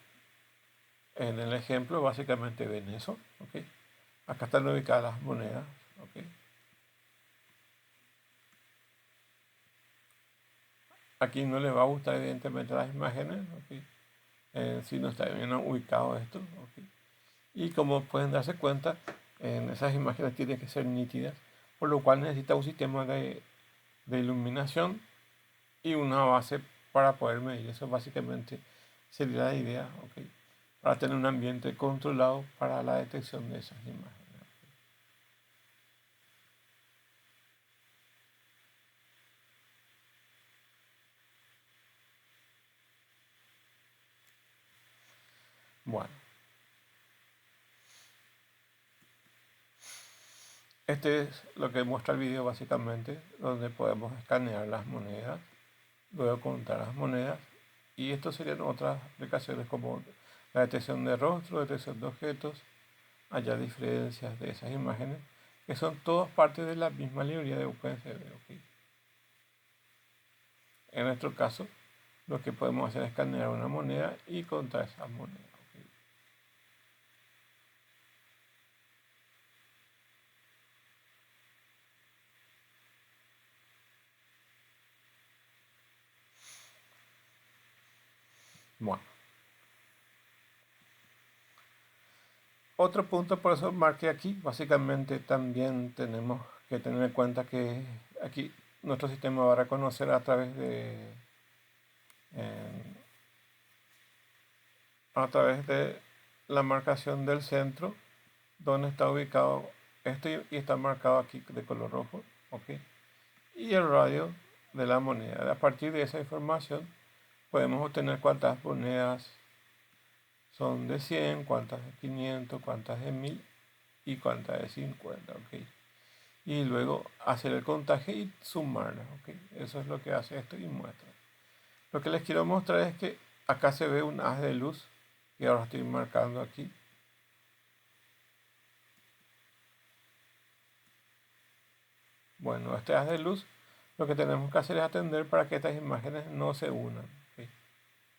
en el ejemplo, básicamente ven eso. ¿Okay? Acá están ubicadas las monedas. ¿Okay? Aquí no les va a gustar evidentemente las imágenes. ¿Okay? Si no está bien ubicado esto. ¿Okay? Y como pueden darse cuenta, en esas imágenes tienen que ser nítidas, por lo cual necesita un sistema de iluminación y una base para poder medir. Eso básicamente sería la idea, ¿okay? Para tener un ambiente controlado para la detección de esas imágenes. Bueno, este es lo que muestra el video básicamente, donde podemos escanear las monedas, luego contar las monedas, y esto serían otras aplicaciones como la detección de rostro, detección de objetos, hallar diferencias de esas imágenes, que son todas partes de la misma librería de OpenCV. ¿Okay? En nuestro caso, lo que podemos hacer es escanear una moneda y contar esas monedas. ¿Okay? Bueno. Otro punto, por eso marqué aquí, básicamente también tenemos que tener en cuenta que aquí nuestro sistema va a reconocer a través de la marcación del centro, donde está ubicado esto y está marcado aquí de color rojo, ¿ok? Y el radio de la moneda. A partir de esa información podemos obtener cuántas monedas son de 100, cuántas de 500, cuántas de 1000 y cuántas de 50, ¿ok? Y luego hacer el contaje y sumarlas, ¿ok? Eso es lo que hace esto y muestra. Lo que les quiero mostrar es que acá se ve un haz de luz que ahora estoy marcando aquí. Bueno, este haz de luz lo que tenemos que hacer es atender para que estas imágenes no se unan. ¿Ok?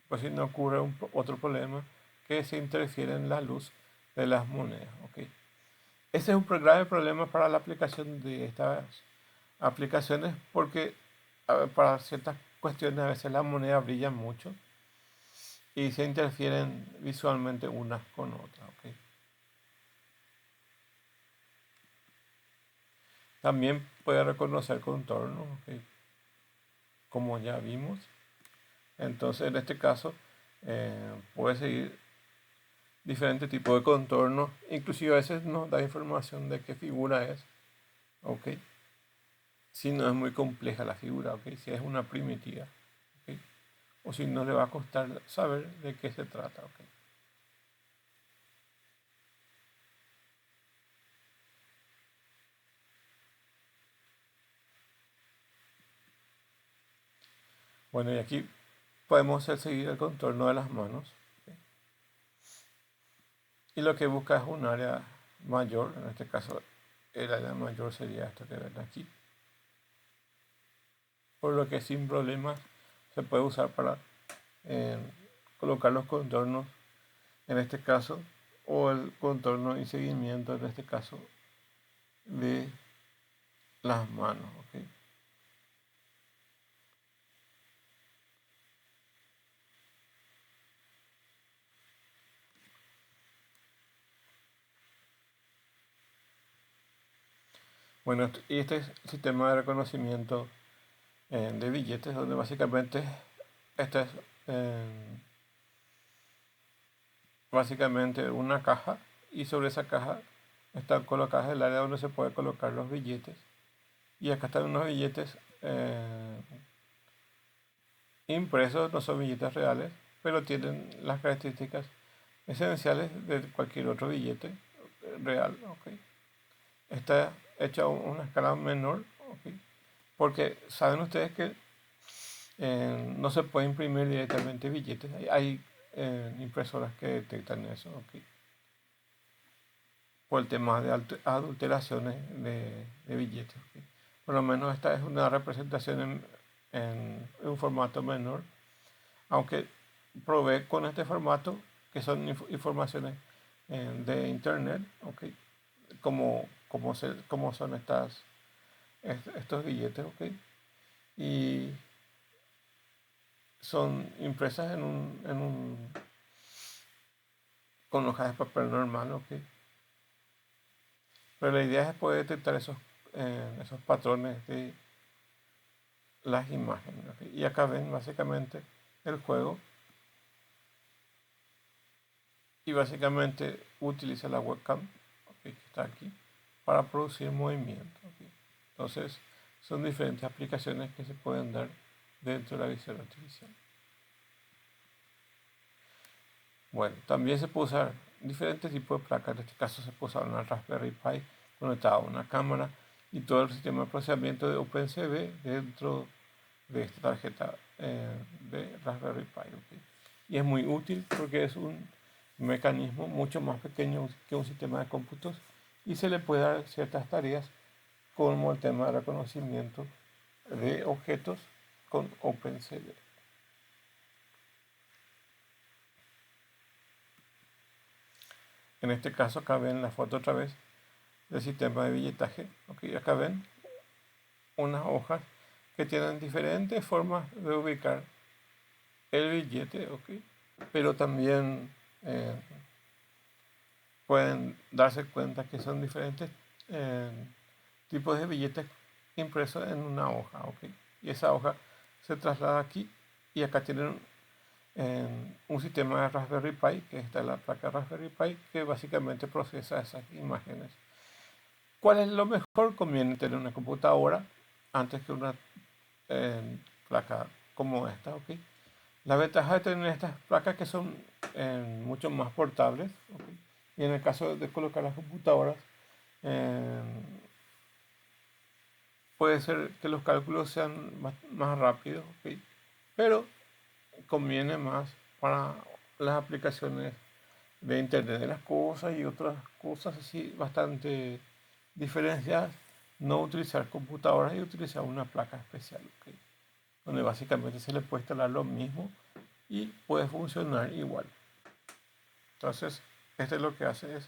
Pues si no ocurre otro problema, que se interfiere en la luz de las monedas. ¿Ok? Ese es un grave problema para la aplicación de estas aplicaciones porque para ciertas cuestiones a veces las monedas brillan mucho y se interfieren visualmente unas con otras. ¿Ok? También puede reconocer contornos, ¿ok? Como ya vimos. Entonces en este caso puede seguir diferentes tipos de contornos, inclusive a veces nos da información de qué figura es, ¿ok? Si no es muy compleja la figura, ¿ok? Si es una primitiva, ¿ok? O si no le va a costar saber de qué se trata, ¿ok? Bueno, y aquí podemos hacer seguir el contorno de las manos, ¿ok? Y lo que busca es un área mayor, en este caso el área mayor sería esto que ven aquí, por lo que sin problemas se puede usar para eh, colocar los contornos en este caso, o el contorno y seguimiento en este caso de las manos. ¿Ok? Bueno, y este es el sistema de reconocimiento de billetes, donde básicamente esta es eh, básicamente una caja, y sobre esa caja están colocadas el área donde se puede colocar los billetes. Y acá están unos billetes impresos, no son billetes reales, pero tienen las características esenciales de cualquier otro billete real. ¿Ok? Está hecho a una escala menor, ¿ok? Porque saben ustedes que no se puede imprimir directamente billetes. Hay impresoras que detectan eso, ¿ok? Por el tema de adulteraciones de billetes. ¿Ok? Por lo menos esta es una representación en un formato menor, aunque provee con este formato, que son informaciones de internet, ¿ok? Como son estos billetes, ¿ok? Y son impresas con hojas de papel normal, ¿ok? Pero la idea es poder detectar esos patrones de las imágenes, ¿ok? Y acá ven básicamente el juego, y básicamente utiliza la webcam, ¿ok? Que está aquí para producir movimiento, ¿ok? Entonces son diferentes aplicaciones que se pueden dar dentro de la visión artificial. Bueno, también se puede usar diferentes tipos de placas. En este caso se puede usar una Raspberry Pi conectada a una cámara y todo el sistema de procesamiento de OpenCV dentro de esta tarjeta de Raspberry Pi. ¿Ok? Y es muy útil porque es un mecanismo mucho más pequeño que un sistema de cómputos y se le puede dar ciertas tareas como el tema de reconocimiento de objetos con OpenCV. En este caso acá ven la foto otra vez del sistema de billetaje. Okay, acá ven unas hojas que tienen diferentes formas de ubicar el billete, okay, pero también pueden darse cuenta que son diferentes eh, tipos de billetes impresos en una hoja. Okay, y esa hoja se traslada aquí y acá tienen un sistema de Raspberry Pi, que está en la placa Raspberry Pi, que básicamente procesa esas imágenes. ¿Cuál es lo mejor? Conviene tener una computadora antes que una placa como esta, ¿ok? La ventaja de tener estas placas que son mucho más portables, ¿ok? Y en el caso de colocar las computadoras, eh, puede ser que los cálculos sean más rápidos, ¿ok? Pero conviene más para las aplicaciones de Internet de las cosas y otras cosas así bastante diferenciadas. no utilizar computadoras y utilizar una placa especial, ¿ok? Donde básicamente se le puede instalar lo mismo y puede funcionar igual. Entonces, este lo que hace es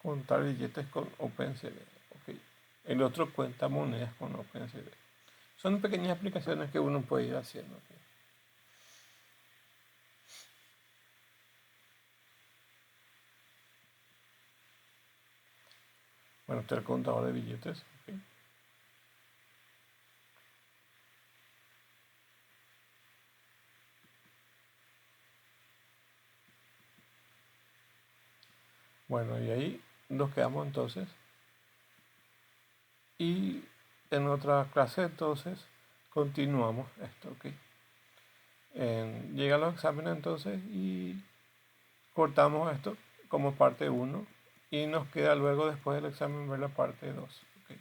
contar billetes con OpenCV, ¿ok? El otro cuenta monedas con OpenCV. Son pequeñas aplicaciones que uno puede ir haciendo, ¿ok? Bueno, este es el contador de billetes, ¿ok? Bueno, y ahí nos quedamos entonces. Y en otra clase entonces continuamos esto, ¿ok? Llegan los exámenes entonces y cortamos esto como parte 1 y nos queda luego después del examen ver la parte 2, ¿ok?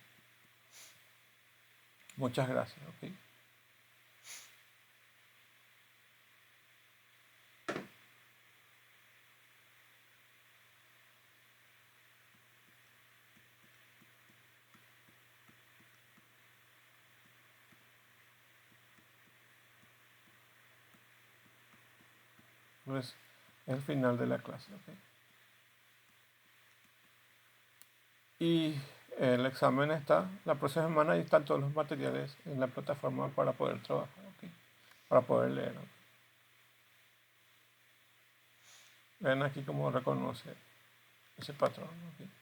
Muchas gracias, ¿ok? Pues es el final de la clase, ¿ok? Y el examen está, la próxima semana y están todos los materiales en la plataforma para poder trabajar, ¿ok? Para poder leer, ¿ok? Ven aquí cómo reconoce ese patrón, ¿ok?